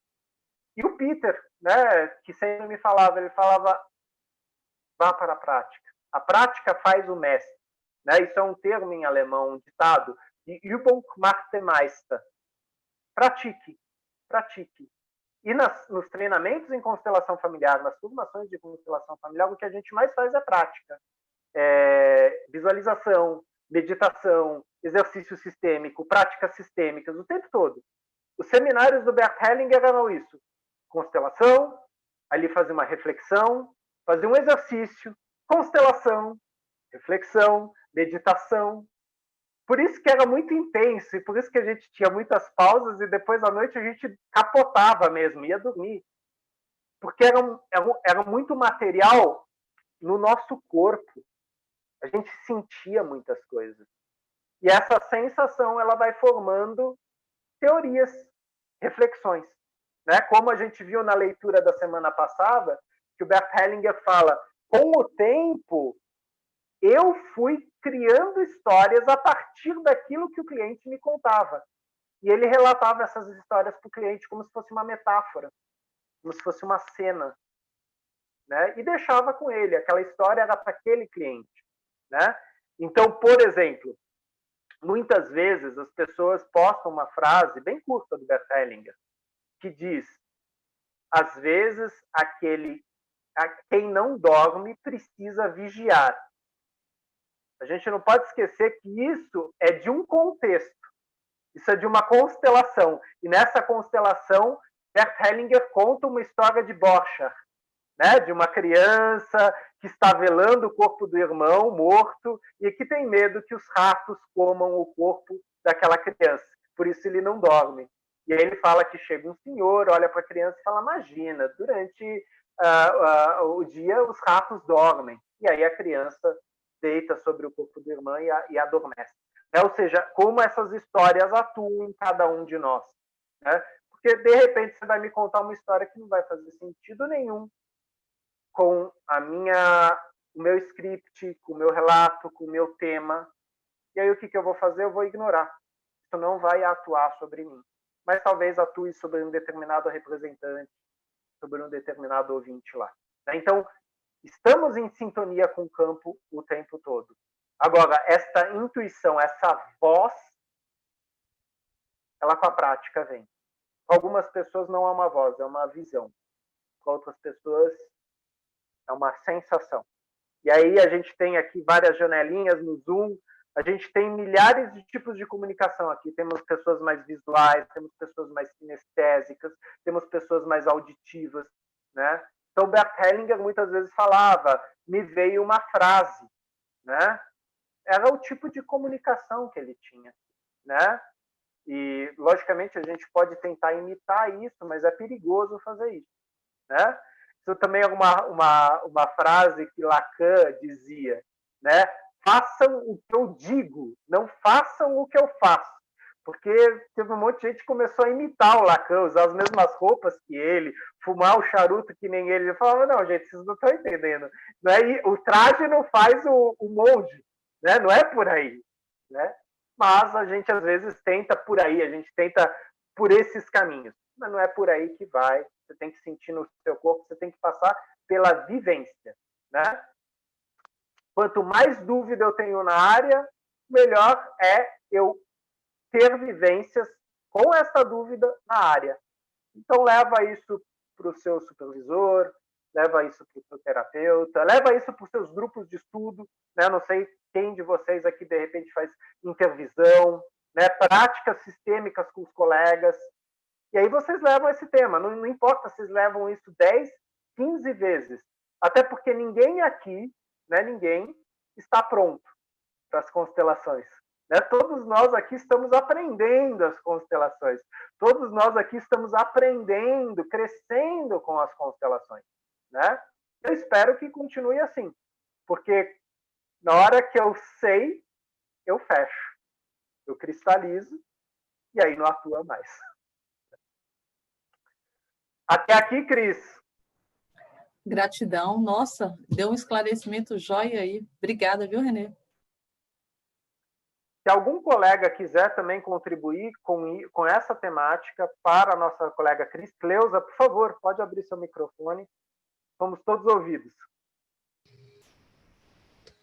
E o Peter, né, que sempre me falava, ele falava, vá para a prática. A prática faz o mestre. Né? Isso é um termo em alemão, um ditado, de Übung macht den Meister. Pratique, pratique. E nos treinamentos em constelação familiar, nas formações de constelação familiar, o que a gente mais faz é prática. Visualização, meditação, exercício sistêmico, práticas sistêmicas, o tempo todo. Os seminários do Bert Hellinger eram isso. Constelação, ali fazia uma reflexão, fazia um exercício, constelação, reflexão, meditação. Por isso que era muito intenso, e por isso que a gente tinha muitas pausas, e depois à noite a gente capotava mesmo, ia dormir. Porque era muito material no nosso corpo. A gente sentia muitas coisas. E essa sensação, ela vai formando teorias, reflexões. Né? Como a gente viu na leitura da semana passada, que o Bert Hellinger fala, com o tempo, eu fui criando histórias a partir daquilo que o cliente me contava. E ele relatava essas histórias para o cliente como se fosse uma metáfora, como se fosse uma cena. Né? E deixava com ele, aquela história era para aquele cliente. Né? Então, por exemplo, muitas vezes as pessoas postam uma frase bem curta do Bert Hellinger, que diz, às vezes, quem não dorme precisa vigiar. A gente não pode esquecer que isso é de um contexto, isso é de uma constelação. E nessa constelação, Bert Hellinger conta uma história de Borchardt, né? De uma criança que está velando o corpo do irmão morto e que tem medo que os ratos comam o corpo daquela criança. Por isso ele não dorme. E aí ele fala que chega um senhor, olha para a criança e fala, imagina, durante o dia os ratos dormem. E aí a criança deita sobre o corpo do irmão e adormece. Ou seja, como essas histórias atuam em cada um de nós. Né? Porque, de repente, você vai me contar uma história que não vai fazer sentido nenhum com o meu script, com o meu relato, com o meu tema. E aí o que eu vou fazer? Eu vou ignorar. Isso não vai atuar sobre mim. Mas talvez atue sobre um determinado representante, sobre um determinado ouvinte lá. Então, estamos em sintonia com o campo o tempo todo. Agora, esta intuição, essa voz, ela com a prática vem. Com algumas pessoas não é uma voz, é uma visão. Com outras pessoas é uma sensação. E aí a gente tem aqui várias janelinhas no Zoom, a gente tem milhares de tipos de comunicação aqui. Temos pessoas mais visuais, temos pessoas mais kinestésicas, temos pessoas mais auditivas, né? Então, Bert Hellinger muitas vezes falava, me veio uma frase, né? era o tipo de comunicação que ele tinha, né? E, logicamente, a gente pode tentar imitar isso, mas é perigoso fazer isso, né? Isso também é uma frase que Lacan dizia, né? Façam o que eu digo, não façam o que eu faço. Porque teve um monte de gente que começou a imitar o Lacan, usar as mesmas roupas que ele, fumar o charuto que nem ele. Ele falava, não, gente, vocês não estão entendendo. Não é, o traje não faz o molde, né? Não é por aí, né? Mas a gente, às vezes, tenta por aí, a gente tenta por esses caminhos. Mas não é por aí que vai. Você tem que sentir no seu corpo, você tem que passar pela vivência, né? Quanto mais dúvida eu tenho na área, melhor é eu ter vivências com essa dúvida na área. Então, leva isso para o seu supervisor, leva isso para o seu terapeuta, leva isso para os seus grupos de estudo, né? Não sei quem de vocês aqui, de repente, faz intervisão, né? Práticas sistêmicas com os colegas, e aí vocês levam esse tema, não importa se vocês levam isso 10, 15 vezes, até porque ninguém aqui, né, ninguém está pronto para as constelações. Né? Todos nós aqui estamos aprendendo as constelações, todos nós aqui estamos aprendendo, crescendo com as constelações. Né? Eu espero que continue assim, porque na hora que eu sei, eu fecho, eu cristalizo, e aí não atua mais. Até aqui, Cris. Gratidão. Nossa, deu um esclarecimento jóia aí. Obrigada, viu, Renê? Se algum colega quiser também contribuir com essa temática para a nossa colega Cris, Cleusa, por favor, pode abrir seu microfone. Somos todos ouvidos.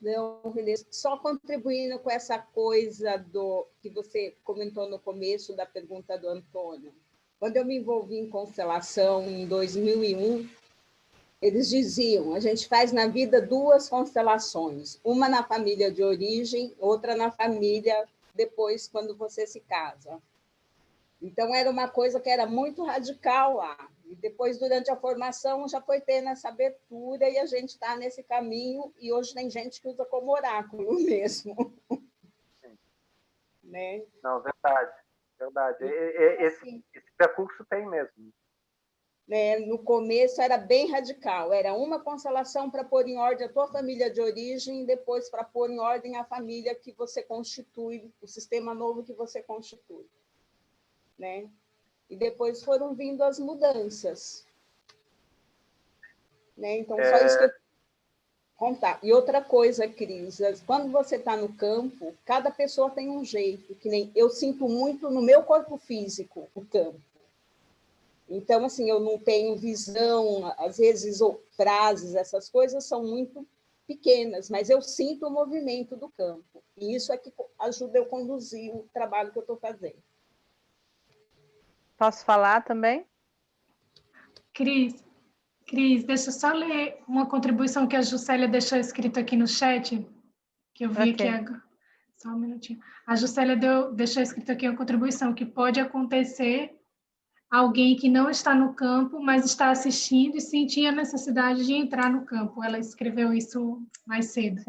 Não, Renê, só contribuindo com essa coisa que você comentou no começo da pergunta do Antônio. Quando eu me envolvi em constelação em 2001, eles diziam, a gente faz na vida 2 constelações, uma na família de origem, outra na família depois, quando você se casa. Então, era uma coisa que era muito radical lá. E depois, durante a formação, já foi tendo essa abertura e a gente está nesse caminho, e hoje tem gente que usa como oráculo mesmo. Né? Não, verdade. Verdade. Esse percurso tem mesmo. Né? No começo era bem radical, era uma constelação para pôr em ordem a tua família de origem, e depois para pôr em ordem a família que você constitui, o sistema novo que você constitui. Né? E depois foram vindo as mudanças. Né? Então, só isso que eu contar. E outra coisa, Cris, quando você está no campo, cada pessoa tem um jeito, que nem eu sinto muito no meu corpo físico o campo. Então, assim, eu não tenho visão, às vezes, ou frases, essas coisas são muito pequenas, mas eu sinto o movimento do campo. E isso é que ajuda eu a conduzir o trabalho que eu estou fazendo. Posso falar também? Cris, deixa eu só ler uma contribuição que a Juscelia deixou escrito aqui no chat, que eu vi aqui agora. Só um minutinho. A Juscelia deixou escrito aqui uma contribuição que pode acontecer alguém que não está no campo, mas está assistindo e sentir a necessidade de entrar no campo. Ela escreveu isso mais cedo.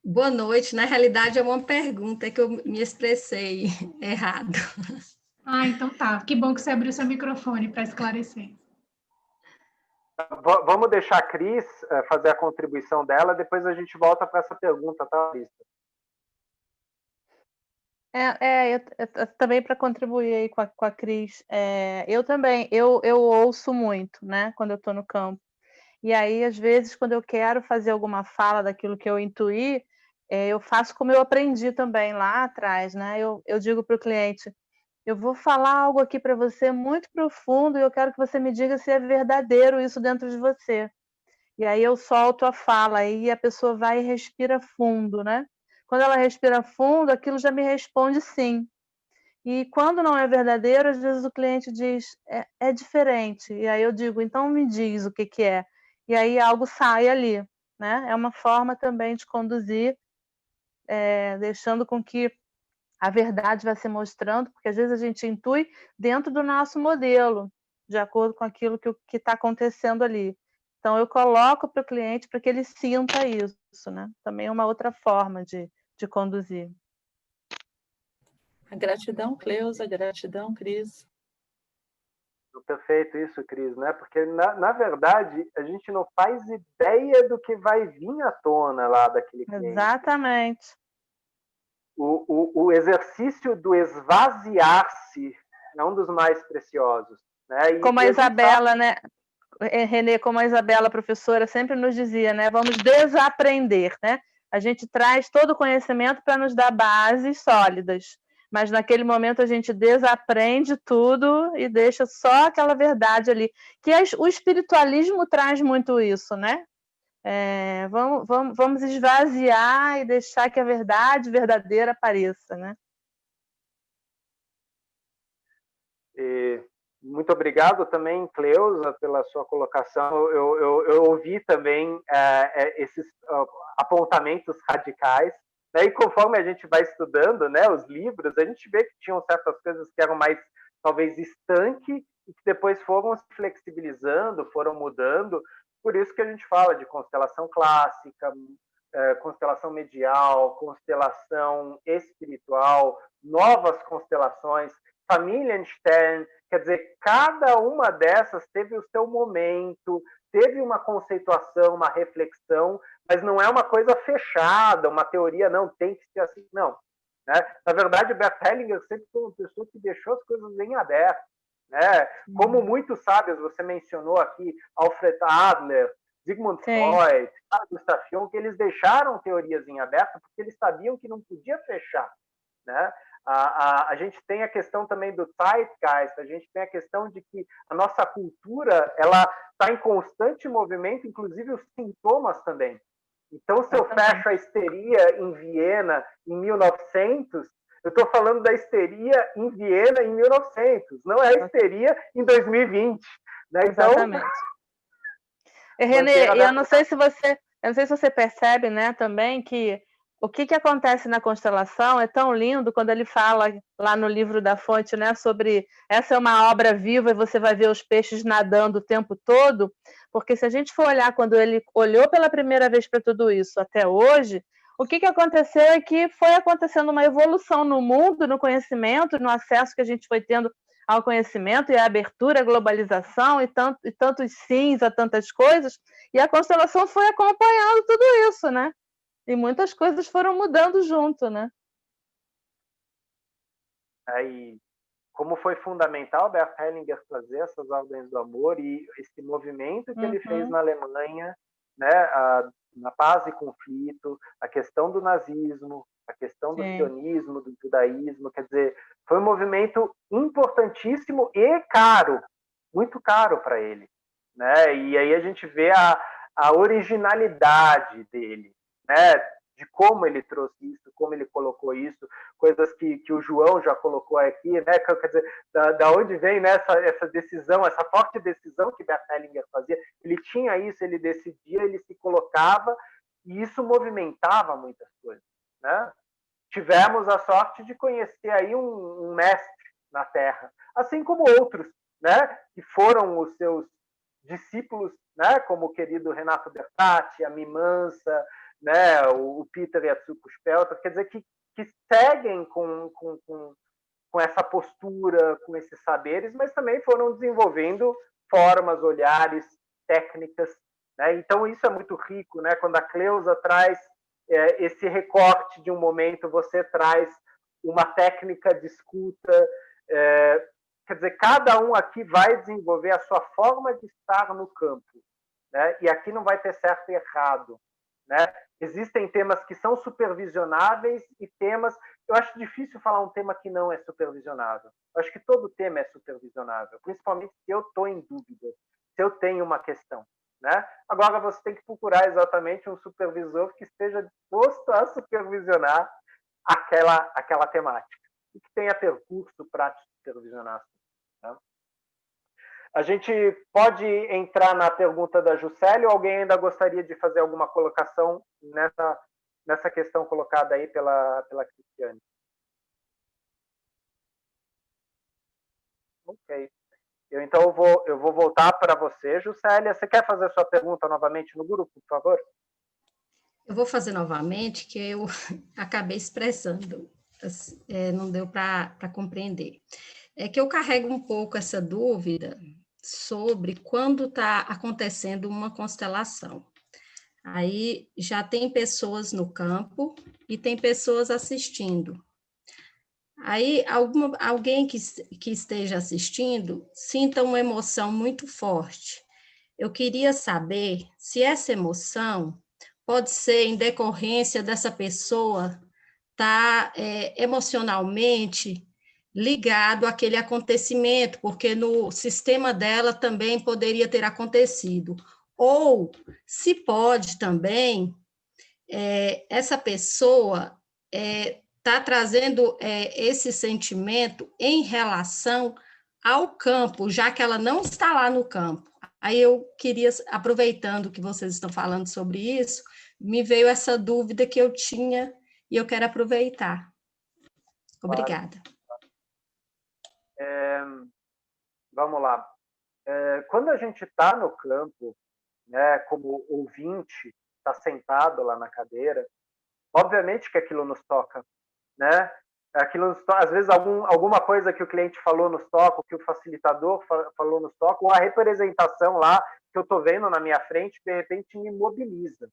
Boa noite. Na realidade, é uma pergunta que eu me expressei errado. Ah, então tá. Que bom que você abriu seu microfone para esclarecer. Vamos deixar a Cris fazer a contribuição dela, depois a gente volta para essa pergunta, tá, Lista? Eu também para contribuir aí com a Cris, eu também, eu ouço muito, né, quando eu estou no campo. E aí, às vezes, quando eu quero fazer alguma fala daquilo que eu intuí, eu faço como eu aprendi também lá atrás, né? Eu digo para o cliente, eu vou falar algo aqui para você muito profundo e eu quero que você me diga se é verdadeiro isso dentro de você. E aí eu solto a fala e a pessoa vai e respira fundo, né? Quando ela respira fundo, aquilo já me responde sim. E quando não é verdadeiro, às vezes o cliente diz, é diferente. E aí eu digo, então me diz o que é. E aí algo sai ali, né? É uma forma também de conduzir, deixando com que a verdade vai se mostrando, porque às vezes a gente intui dentro do nosso modelo, de acordo com aquilo que está acontecendo ali. Então eu coloco para o cliente para que ele sinta isso. isso, né? Também é uma outra forma de conduzir. A gratidão, Cleusa, gratidão, Cris. Perfeito isso, Cris, né? Porque, na verdade, a gente não faz ideia do que vai vir à tona lá daquele cliente. Exatamente. O exercício do esvaziar-se é um dos mais preciosos. Né? Como a Isabela, né? Renê, como a Isabela, professora, sempre nos dizia, né? Vamos desaprender, né? A gente traz todo o conhecimento para nos dar bases sólidas, mas naquele momento a gente desaprende tudo e deixa só aquela verdade ali, que o espiritualismo traz muito isso, né? Vamos esvaziar e deixar que a verdade verdadeira apareça, né? Muito obrigado também, Cleusa, pela sua colocação. Eu ouvi também esses apontamentos radicais, né? E conforme a gente vai estudando, né, os livros, a gente vê que tinham certas coisas que eram mais, talvez, estanque, e que depois foram se flexibilizando, foram mudando. Por isso que a gente fala de constelação clássica, constelação medial, constelação espiritual, novas constelações, Familienstellen, quer dizer, cada uma dessas teve o seu momento, teve uma conceituação, uma reflexão, mas não é uma coisa fechada, uma teoria, não, tem que ser assim, não. Né? Na verdade, o Bert Hellinger sempre foi uma pessoa que deixou as coisas bem abertas. Né? Como muitos sábios, você mencionou aqui, Alfred Adler, Sigmund Freud, Gustav Jung, que eles deixaram teorias em aberto porque eles sabiam que não podia fechar. Né? A gente tem a questão também do Zeitgeist, a gente tem a questão de que a nossa cultura ela está em constante movimento, inclusive os sintomas também. Então, se eu fecho a histeria em Viena em 1900, eu estou falando da histeria em Viena em 1900, não é a histeria em 2020. Né? Então, exatamente. Renê, eu não sei se você percebe, né, também que o que acontece na constelação é tão lindo quando ele fala lá no livro da Fonte, né, sobre essa é uma obra viva e você vai ver os peixes nadando o tempo todo, porque se a gente for olhar quando ele olhou pela primeira vez para tudo isso até hoje, o que aconteceu é que foi acontecendo uma evolução no mundo, no conhecimento, no acesso que a gente foi tendo ao conhecimento e à abertura, à globalização e tantos sims a tantas coisas, e a constelação foi acompanhando tudo isso, né? E muitas coisas foram mudando junto, né? E como foi fundamental Bert Hellinger fazer essas ordens do amor e esse movimento que ele fez na Alemanha, né, na paz e conflito, a questão do nazismo, a questão do sionismo, do judaísmo, quer dizer, foi um movimento importantíssimo e caro, muito caro para ele. Né? E aí a gente vê a originalidade dele, né? De como ele trouxe isso, como ele colocou isso, coisas que o João já colocou aqui, né? Quer dizer, da onde vem, né, essa decisão, essa forte decisão que Bert Hellinger fazia. Ele tinha isso, ele decidia, ele se colocava, e isso movimentava muitas coisas. Né? Tivemos a sorte de conhecer aí um mestre na Terra, assim como outros, né? Que foram os seus discípulos, né, como o querido Renato Bertatti, a Mimansa, né, o Peter Yatsuko Spelter, quer dizer, que seguem com essa postura, com esses saberes, mas também foram desenvolvendo formas, olhares, técnicas. Né? Então, isso é muito rico. Né? Quando a Cleusa traz esse recorte de um momento, você traz uma técnica de escuta, quer dizer, cada um aqui vai desenvolver a sua forma de estar no campo, né? E aqui não vai ter certo e errado, né? Existem temas que são supervisionáveis e temas... Eu acho difícil falar um tema que não é supervisionável. Eu acho que todo tema é supervisionável, principalmente se eu estou em dúvida, se eu tenho uma questão, né? Agora você tem que procurar exatamente um supervisor que esteja disposto a supervisionar aquela temática e que tenha percurso para supervisionar. Né? A gente pode entrar na pergunta da Juscelia ou alguém ainda gostaria de fazer alguma colocação nessa questão colocada aí pela Cristiane? Ok. Então eu vou voltar para você, Juscelia. Você quer fazer sua pergunta novamente no grupo, por favor? Eu vou fazer novamente, que eu acabei expressando, não deu para compreender. É que eu carrego um pouco essa dúvida sobre quando está acontecendo uma constelação. Aí já tem pessoas no campo e tem pessoas assistindo. Aí alguém que esteja assistindo sinta uma emoção muito forte. Eu queria saber se essa emoção pode ser em decorrência dessa pessoa estar emocionalmente ligado àquele acontecimento, porque no sistema dela também poderia ter acontecido. Ou se pode também, essa pessoa está trazendo esse sentimento em relação ao campo, já que ela não está lá no campo. Aí eu queria, aproveitando que vocês estão falando sobre isso, me veio essa dúvida que eu tinha e eu quero aproveitar. Obrigada. Vamos lá. Quando a gente está no campo, né, como ouvinte, está sentado lá na cadeira, obviamente que aquilo nos toca, né? Aquilo nos toca, às vezes alguma coisa que o cliente falou nos toca, que o facilitador falou nos toca, ou a representação lá que eu estou vendo na minha frente, de repente me mobiliza.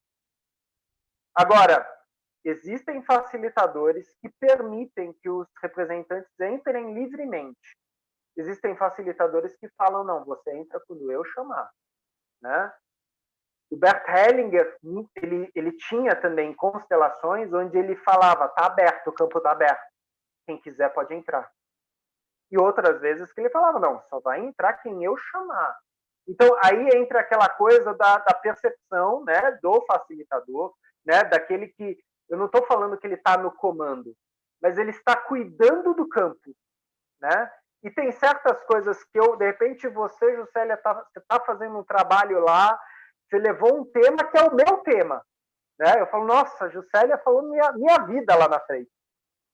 Agora, existem facilitadores que permitem que os representantes entrem livremente. Existem facilitadores que falam, não, você entra quando eu chamar, né? O Bert Hellinger, ele tinha também constelações onde ele falava, tá aberto, o campo tá aberto, quem quiser pode entrar. E outras vezes que ele falava, não, só vai entrar quem eu chamar. Então, aí entra aquela coisa da percepção, né, do facilitador, né, daquele que, eu não estou falando que ele está no comando, mas ele está cuidando do campo, né? E tem certas coisas que de repente você, Juscelia, você está fazendo um trabalho lá, você levou um tema que é o meu tema, né? Eu falo, nossa, a Juscelia falou minha vida lá na frente.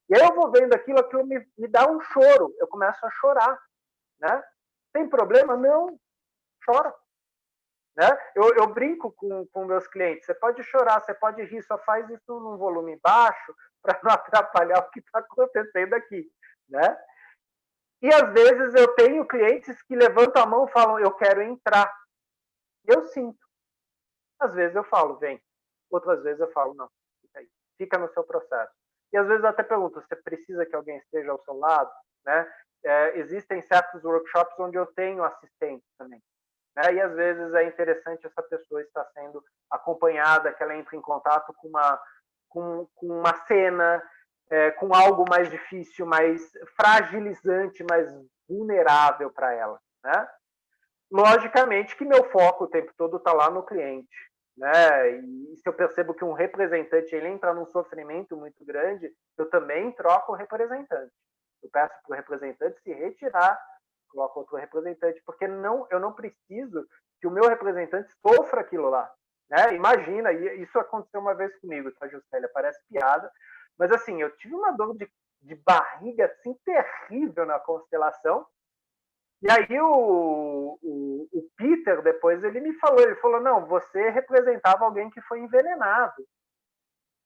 E aí eu vou vendo aquilo me dá um choro, eu começo a chorar, né? Tem problema? Não, chora. Né? Eu brinco com meus clientes, você pode chorar, você pode rir, só faz isso num volume baixo para não atrapalhar o que está acontecendo aqui, né? E às vezes eu tenho clientes que levantam a mão e falam, eu quero entrar. Eu sinto. Às vezes eu falo, vem. Outras vezes eu falo, não, fica aí. Fica no seu processo. E às vezes eu até pergunto, você precisa que alguém esteja ao seu lado? Né? Existem certos workshops onde eu tenho assistente também. Né? E às vezes é interessante essa pessoa estar sendo acompanhada, que ela entre em contato com uma cena, com algo mais difícil, mais fragilizante, mais vulnerável para ela. Né? Logicamente que meu foco o tempo todo está lá no cliente. Né? E se eu percebo que um representante ele entra num sofrimento muito grande, eu também troco o representante. Eu peço para o representante se retirar, coloco outro representante, porque eu não preciso que o meu representante sofra aquilo lá. Né? Imagina, e isso aconteceu uma vez comigo, tá, Juscelia? Parece piada, mas assim, eu tive uma dor de barriga assim, terrível na constelação. E aí o Peter, depois, ele falou, não, você representava alguém que foi envenenado.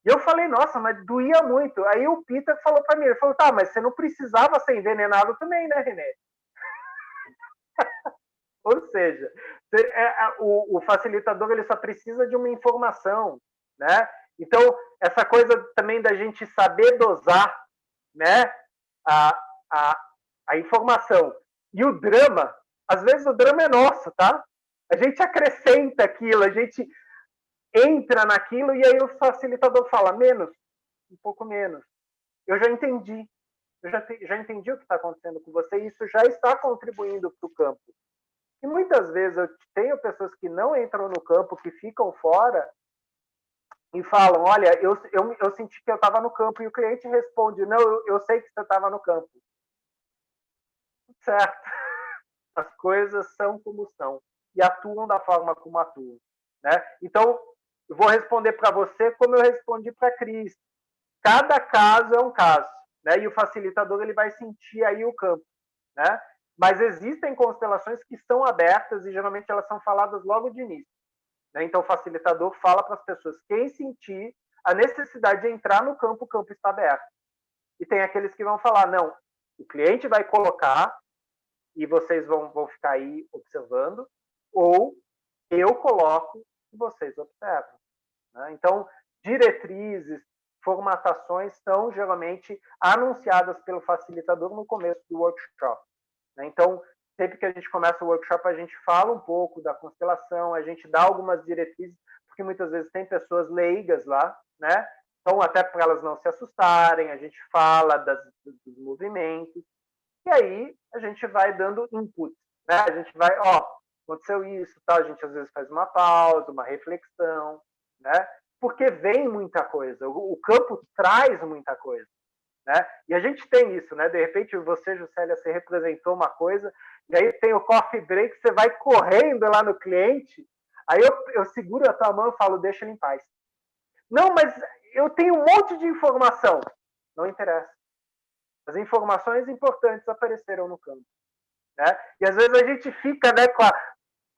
E eu falei, nossa, mas doía muito. Aí o Peter falou para mim, ele falou, tá, mas você não precisava ser envenenado também, né, Renê? Ou seja, o facilitador ele só precisa de uma informação, né? Então, essa coisa também da gente saber dosar, né, a informação. E o drama, às vezes o drama é nosso, tá? A gente acrescenta aquilo, a gente entra naquilo e aí o facilitador fala, menos, um pouco menos. Eu já entendi. Eu já entendi o que está acontecendo com você e isso já está contribuindo para o campo. E muitas vezes eu tenho pessoas que não entram no campo, que ficam fora e falam, olha, eu senti que eu estava no campo. E o cliente responde, não, eu sei que você estava no campo. Certo. As coisas são como são e atuam da forma como atuam. Né? Então, eu vou responder para você como eu respondi para a Cris. Cada caso é um caso. Né? E o facilitador ele vai sentir aí o campo. Né? Mas existem constelações que são abertas e geralmente elas são faladas logo de início. né? Então, o facilitador fala para as pessoas, quem sentir a necessidade de entrar no campo, o campo está aberto. E tem aqueles que vão falar, não, o cliente vai colocar e vocês vão ficar aí observando, ou eu coloco e vocês observam, né? Então, diretrizes, formatações são geralmente anunciadas pelo facilitador no começo do workshop, né? Então, sempre que a gente começa o workshop, a gente fala um pouco da constelação, a gente dá algumas diretrizes, porque muitas vezes tem pessoas leigas lá, né? Então, até para elas não se assustarem, a gente fala dos movimentos, e aí a gente vai dando input, né? A gente vai, aconteceu isso, tal. A gente às vezes faz uma pausa, uma reflexão, né? Porque vem muita coisa, o campo traz muita coisa, né? E a gente tem isso, né? De repente você, Juscelia, você representou uma coisa, e aí tem o coffee break, você vai correndo lá no cliente, aí eu seguro a tua mão e falo, deixa ele em paz. Não, mas eu tenho um monte de informação. Não interessa. As informações importantes apareceram no campo, né? E às vezes a gente fica, né, com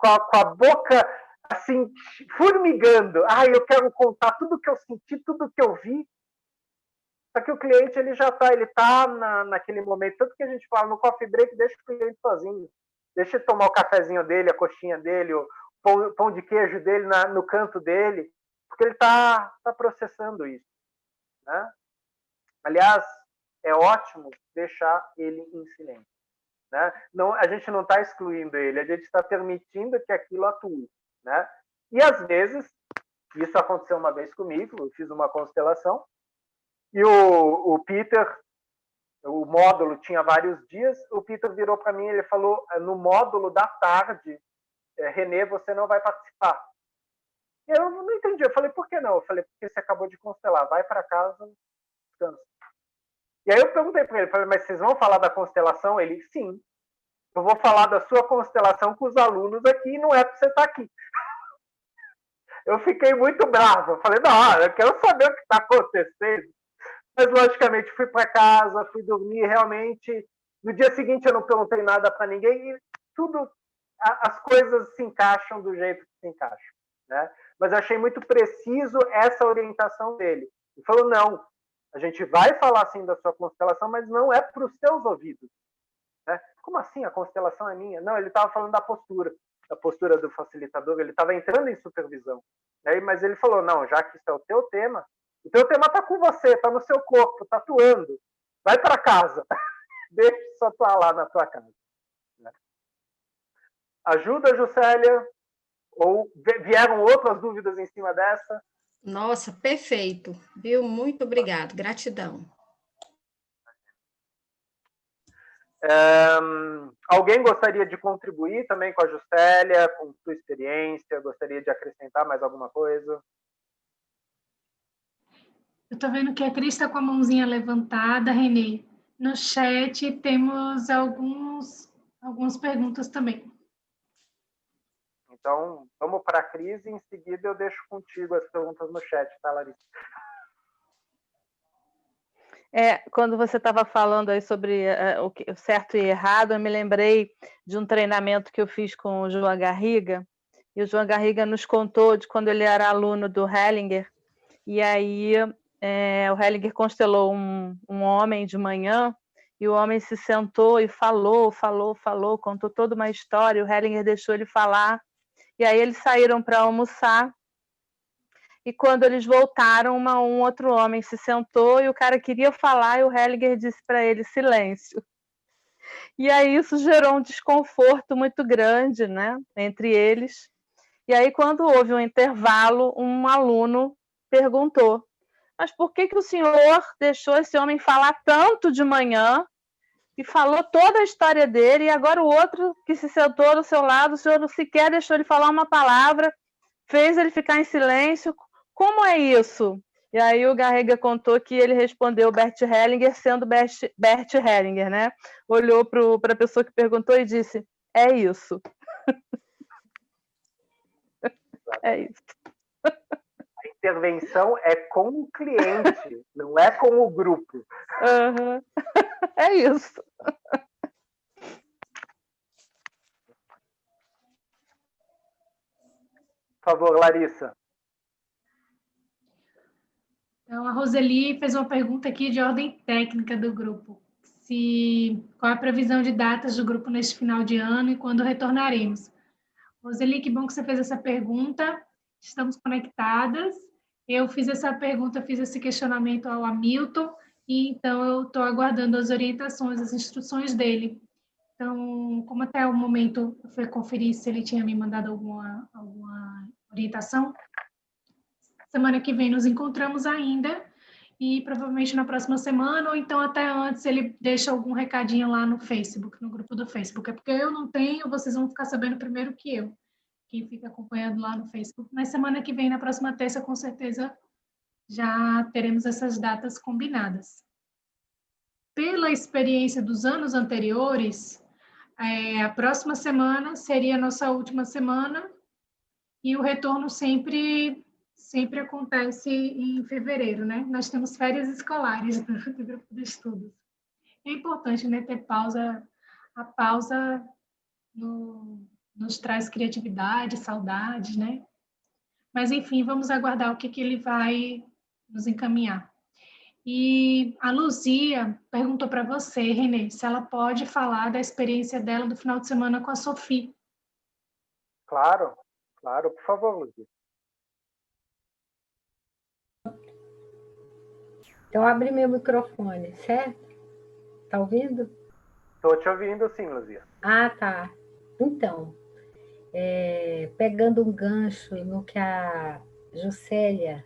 a boca assim, formigando. Eu quero contar tudo que eu senti, tudo que eu vi. Só que o cliente ele já está naquele momento, tanto que a gente fala no coffee break, deixa o cliente sozinho. Deixa ele tomar o cafezinho dele, a coxinha dele, o pão de queijo dele no canto dele, porque ele está processando isso, né? Aliás, é ótimo deixar ele em silêncio, né? Não, a gente não está excluindo ele, a gente está permitindo que aquilo atue, né? E às vezes, isso aconteceu uma vez comigo, eu fiz uma constelação, e o Peter, o módulo tinha vários dias, o Peter virou para mim, ele falou, no módulo da tarde, Renê, você não vai participar. E eu não entendi, eu falei, por que não? Eu falei, porque você acabou de constelar, vai para casa, descansa. E aí eu perguntei para ele, falei, mas vocês vão falar da constelação? Ele, sim, eu vou falar da sua constelação com os alunos aqui, não é para você estar aqui. Eu fiquei muito bravo, eu falei, não, eu quero saber o que está acontecendo. Mas, logicamente, fui para casa, fui dormir, realmente, no dia seguinte eu não perguntei nada para ninguém, e tudo, as coisas se encaixam do jeito que se encaixam, né? Mas eu achei muito preciso essa orientação dele. Ele falou, não, a gente vai falar sim da sua constelação, mas não é para os seus ouvidos, né? Como assim? A constelação é minha? Não, ele estava falando da postura do facilitador, ele estava entrando em supervisão, né? Mas ele falou, não, já que isso é o teu tema está com você, está no seu corpo, está atuando, vai para casa, deixa isso atuar lá na tua casa, né? Ajuda, Juscelia? Ou vieram outras dúvidas em cima dessa? Nossa, perfeito, viu? Muito obrigado, gratidão. Alguém gostaria de contribuir também com a Juscelia, com sua experiência? Gostaria de acrescentar mais alguma coisa? Eu estou vendo que a Cris está com a mãozinha levantada, Renê. No chat temos algumas perguntas também. Então, vamos para a Cris e em seguida eu deixo contigo as perguntas no chat, tá, Larissa? Quando você estava falando aí sobre o certo e errado, eu me lembrei de um treinamento que eu fiz com o João Garriga, e o João Garriga nos contou de quando ele era aluno do Hellinger, e aí o Hellinger constelou um homem de manhã, e o homem se sentou e falou, contou toda uma história, o Hellinger deixou ele falar, e aí eles saíram para almoçar, e quando eles voltaram, um outro homem se sentou e o cara queria falar e o Hellinger disse para ele, silêncio. E aí isso gerou um desconforto muito grande, né, entre eles. E aí quando houve um intervalo, um aluno perguntou, mas por que o senhor deixou esse homem falar tanto de manhã e falou toda a história dele e agora o outro que se sentou do seu lado, o senhor não sequer deixou ele falar uma palavra, fez ele ficar em silêncio? Como é isso? E aí o Garriga contou que ele respondeu Bert Hellinger sendo Bert Hellinger, né? Olhou para a pessoa que perguntou e disse, é isso. É isso. A intervenção é com o cliente, não é com o grupo. Uhum. É isso. Por favor, Larissa. Então, a Roseli fez uma pergunta aqui de ordem técnica do grupo. Qual é a previsão de datas do grupo neste final de ano e quando retornaremos? Roseli, que bom que você fez essa pergunta. Estamos conectadas. Eu fiz essa pergunta, fiz esse questionamento ao Hamilton, e então eu estou aguardando as orientações, as instruções dele. Então, como até o momento eu fui conferir se ele tinha me mandado alguma orientação, semana que vem nos encontramos ainda, e provavelmente na próxima semana, ou então até antes, ele deixa algum recadinho lá no Facebook, no grupo do Facebook. É porque eu não tenho, vocês vão ficar sabendo primeiro que eu, quem fica acompanhando lá no Facebook. Mas semana que vem, na próxima terça, com certeza, já teremos essas datas combinadas. Pela experiência dos anos anteriores, a próxima semana seria a nossa última semana, e o retorno sempre acontece em fevereiro, né? Nós temos férias escolares do grupo de estudos. É importante, né, ter pausa. A pausa nos traz criatividade, saudade, né? Mas, enfim, vamos aguardar o que ele vai nos encaminhar. E a Luzia perguntou para você, Renê, se ela pode falar da experiência dela do final de semana com a Sofia. Claro, claro, por favor, Luzia. Eu abri meu microfone, certo? Tá ouvindo? Estou te ouvindo sim, Luzia. Ah, tá. Então, pegando um gancho no que a Juscelia,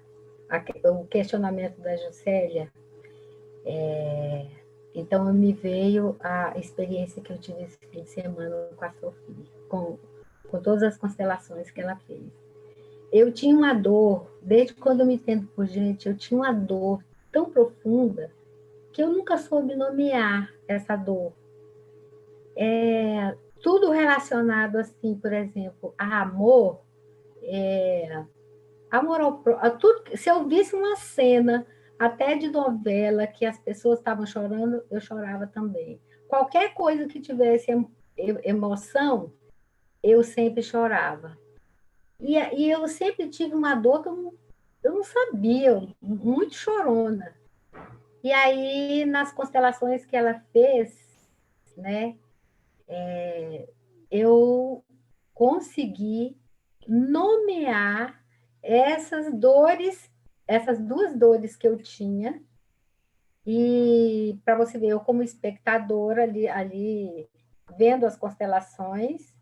o questionamento da Juscelia, então me veio a experiência que eu tive esse fim de semana com a Sofia, com todas as constelações que ela fez. Eu tinha uma dor, desde quando eu me entendo por gente, eu tinha uma dor tão profunda que eu nunca soube nomear essa dor. Tudo relacionado, assim, por exemplo, a amor, amor ao próximo. Se eu visse uma cena, até de novela, que as pessoas estavam chorando, eu chorava também. Qualquer coisa que tivesse emoção, eu sempre chorava. E eu sempre tive uma dor que eu não sabia, muito chorona. E aí, nas constelações que ela fez, né, eu consegui nomear essas dores, essas duas dores que eu tinha, e para você ver, eu como espectadora ali vendo as constelações,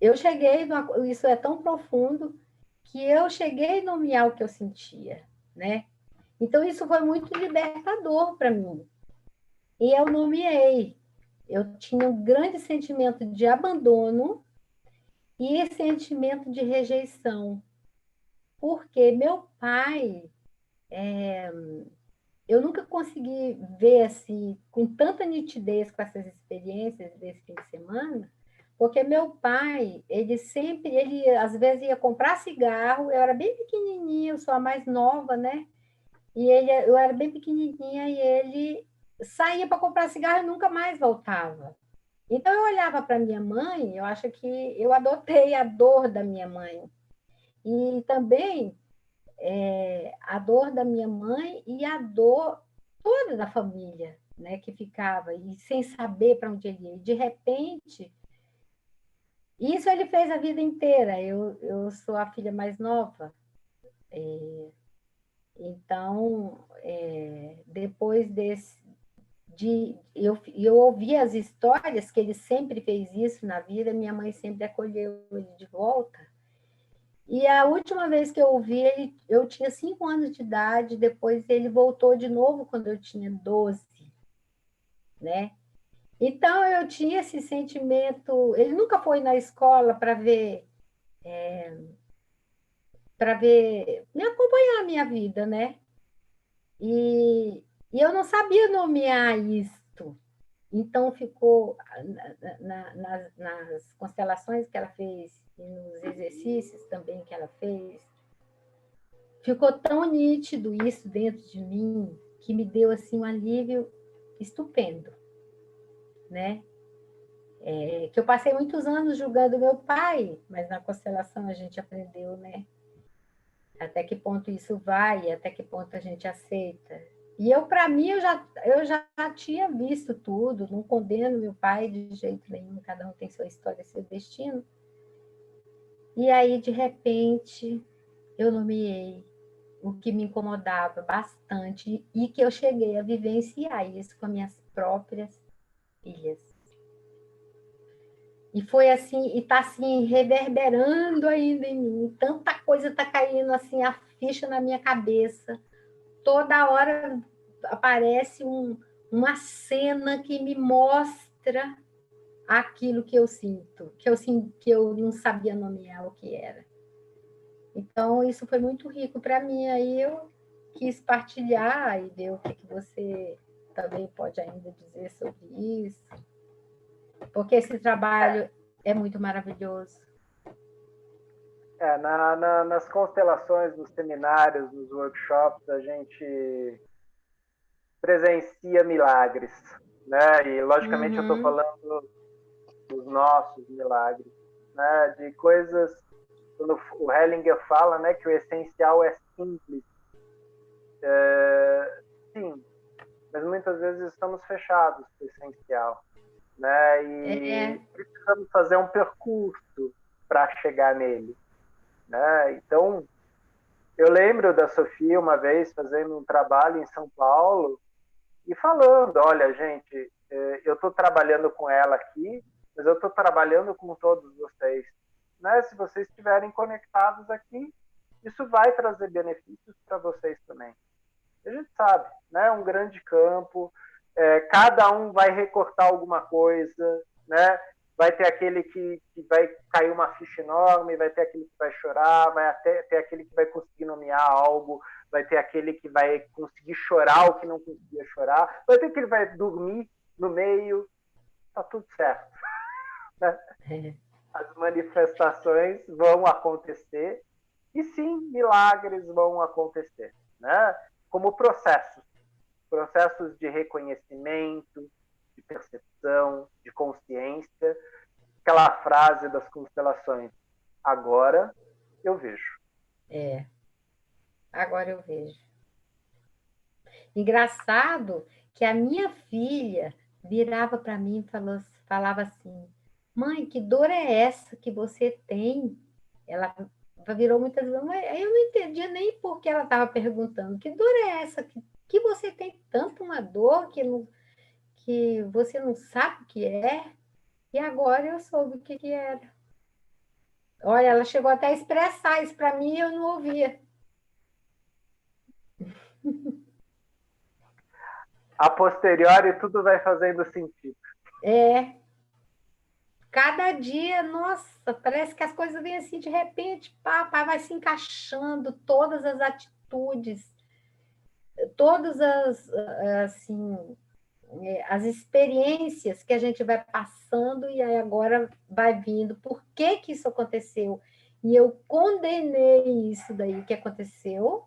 eu cheguei, isso é tão profundo, que eu cheguei a nomear o que eu sentia, né? Então, isso foi muito libertador para mim. E eu nomeei. Eu tinha um grande sentimento de abandono e sentimento de rejeição. Porque meu pai, eu nunca consegui ver assim, com tanta nitidez com essas experiências desse fim de semana, porque meu pai, ele às vezes ia comprar cigarro, eu era bem pequenininha, eu sou a mais nova, né? E eu era bem pequenininha e ele saía para comprar cigarro e nunca mais voltava. Então, eu olhava para minha mãe, eu acho que eu adotei a dor da minha mãe. E também a dor da minha mãe e a dor toda da família, né, que ficava, e sem saber para onde ele ia. E, de repente, isso ele fez a vida inteira. Eu sou a filha mais nova. Então, depois eu ouvi as histórias que ele sempre fez isso na vida, minha mãe sempre acolheu ele de volta. E a última vez que eu ouvi ele, eu tinha 5 anos de idade, depois ele voltou de novo quando eu tinha 12, né? Então, eu tinha esse sentimento. Ele nunca foi na escola para ver, me acompanhar a minha vida, né? E eu não sabia nomear isto. Então, ficou nas constelações que ela fez e nos exercícios também que ela fez, ficou tão nítido isso dentro de mim que me deu assim um alívio estupendo, né? Que eu passei muitos anos julgando meu pai, mas na constelação a gente aprendeu, né? Até que ponto isso vai, até que ponto a gente aceita. E para mim, eu já tinha visto tudo, não condeno meu pai de jeito nenhum, cada um tem sua história, seu destino. E aí, de repente, eu nomeei o que me incomodava bastante e que eu cheguei a vivenciar isso com minhas próprias filhas. E foi assim, e está assim, reverberando ainda em mim. Tanta coisa está caindo assim, a ficha na minha cabeça. Toda hora aparece uma cena que me mostra aquilo que eu sinto, que eu não sabia nomear o que era. Então, isso foi muito rico para mim. Aí eu quis partilhar e ver o que você também pode ainda dizer sobre isso. Porque esse trabalho é muito maravilhoso. Nas constelações, nos seminários, nos workshops, a gente presencia milagres, né? E, logicamente, eu estou falando dos nossos milagres, né? De coisas, quando o Hellinger fala, né, que o essencial é simples. Sim, mas muitas vezes estamos fechados para o essencial, né? E precisamos fazer um percurso para chegar nele, né? Então, eu lembro da Sofia uma vez fazendo um trabalho em São Paulo e falando, olha, gente, eu estou trabalhando com ela aqui, mas eu estou trabalhando com todos vocês, né? Se vocês estiverem conectados aqui, isso vai trazer benefícios para vocês também. A gente sabe, né? Um grande campo, cada um vai recortar alguma coisa, né? Vai ter aquele que vai cair uma ficha enorme, vai ter aquele que vai chorar, vai até ter aquele que vai conseguir nomear algo, vai ter aquele que vai conseguir chorar o que não conseguia chorar, vai ter aquele que vai dormir no meio, tá tudo certo. Né? As manifestações vão acontecer e sim, milagres vão acontecer, né? Como processos de reconhecimento, de percepção, de consciência. Aquela frase das constelações, agora eu vejo. Agora eu vejo. Engraçado que a minha filha virava para mim e falava assim, mãe, que dor é essa que você tem? Ela virou muitas vezes, mas eu não entendia nem por que ela estava perguntando, que dor é essa que você tem tanto uma dor que você não sabe o que é? E agora eu soube o que era. Olha, ela chegou até a expressar isso para mim e eu não ouvia. A posteriori, tudo vai fazendo sentido. Cada dia, nossa, parece que as coisas vêm assim de repente, vai se encaixando, todas as atitudes, todas as experiências que a gente vai passando e aí agora vai vindo. Por que isso aconteceu? E eu condenei isso daí que aconteceu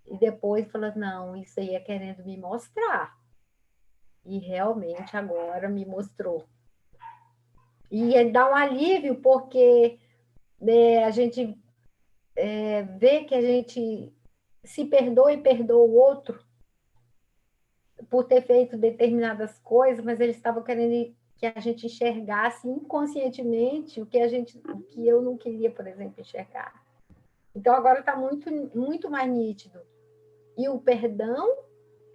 e depois falei, não, isso aí é querendo me mostrar. E realmente agora me mostrou. E dá um alívio, porque a gente vê que a gente se perdoa e perdoa o outro por ter feito determinadas coisas, mas eles estavam querendo que a gente enxergasse inconscientemente o que eu não queria, por exemplo, enxergar. Então, agora está muito, muito mais nítido. E o perdão,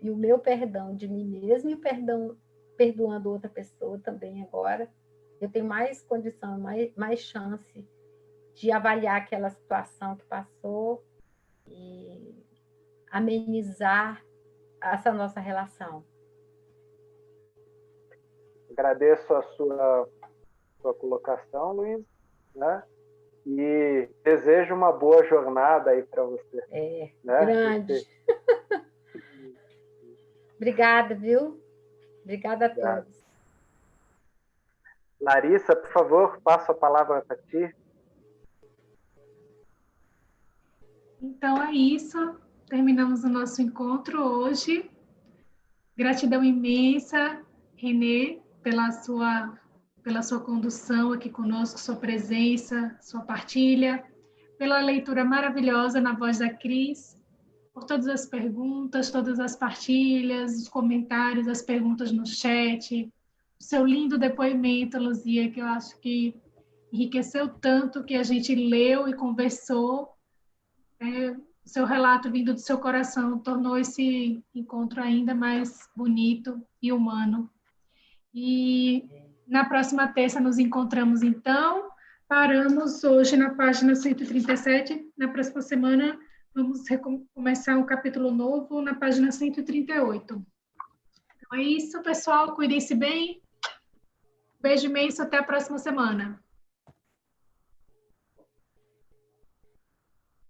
e o meu perdão de mim mesmo, e o perdão perdoando outra pessoa também agora, eu tenho mais condição, mais chance de avaliar aquela situação que passou e amenizar essa nossa relação. Agradeço a sua colocação, Luiz, né? E desejo uma boa jornada aí para você. Né? Grande. Obrigada, viu? Obrigada a todos. Larissa, por favor, passo a palavra para ti. Então é isso. Terminamos o nosso encontro hoje. Gratidão imensa, Renê, pela sua pela sua condução aqui conosco, sua presença, sua partilha, pela leitura maravilhosa na voz da Cris, por todas as perguntas, todas as partilhas, os comentários, as perguntas no chat, o seu lindo depoimento, Luzia, que eu acho que enriqueceu tanto, que a gente leu e conversou. O seu relato vindo do seu coração tornou esse encontro ainda mais bonito e humano. E na próxima terça nos encontramos, então. Paramos hoje na página 137. Na próxima semana vamos começar um capítulo novo na página 138. Então é isso, pessoal. Cuidem-se bem. Beijo imenso. Até a próxima semana.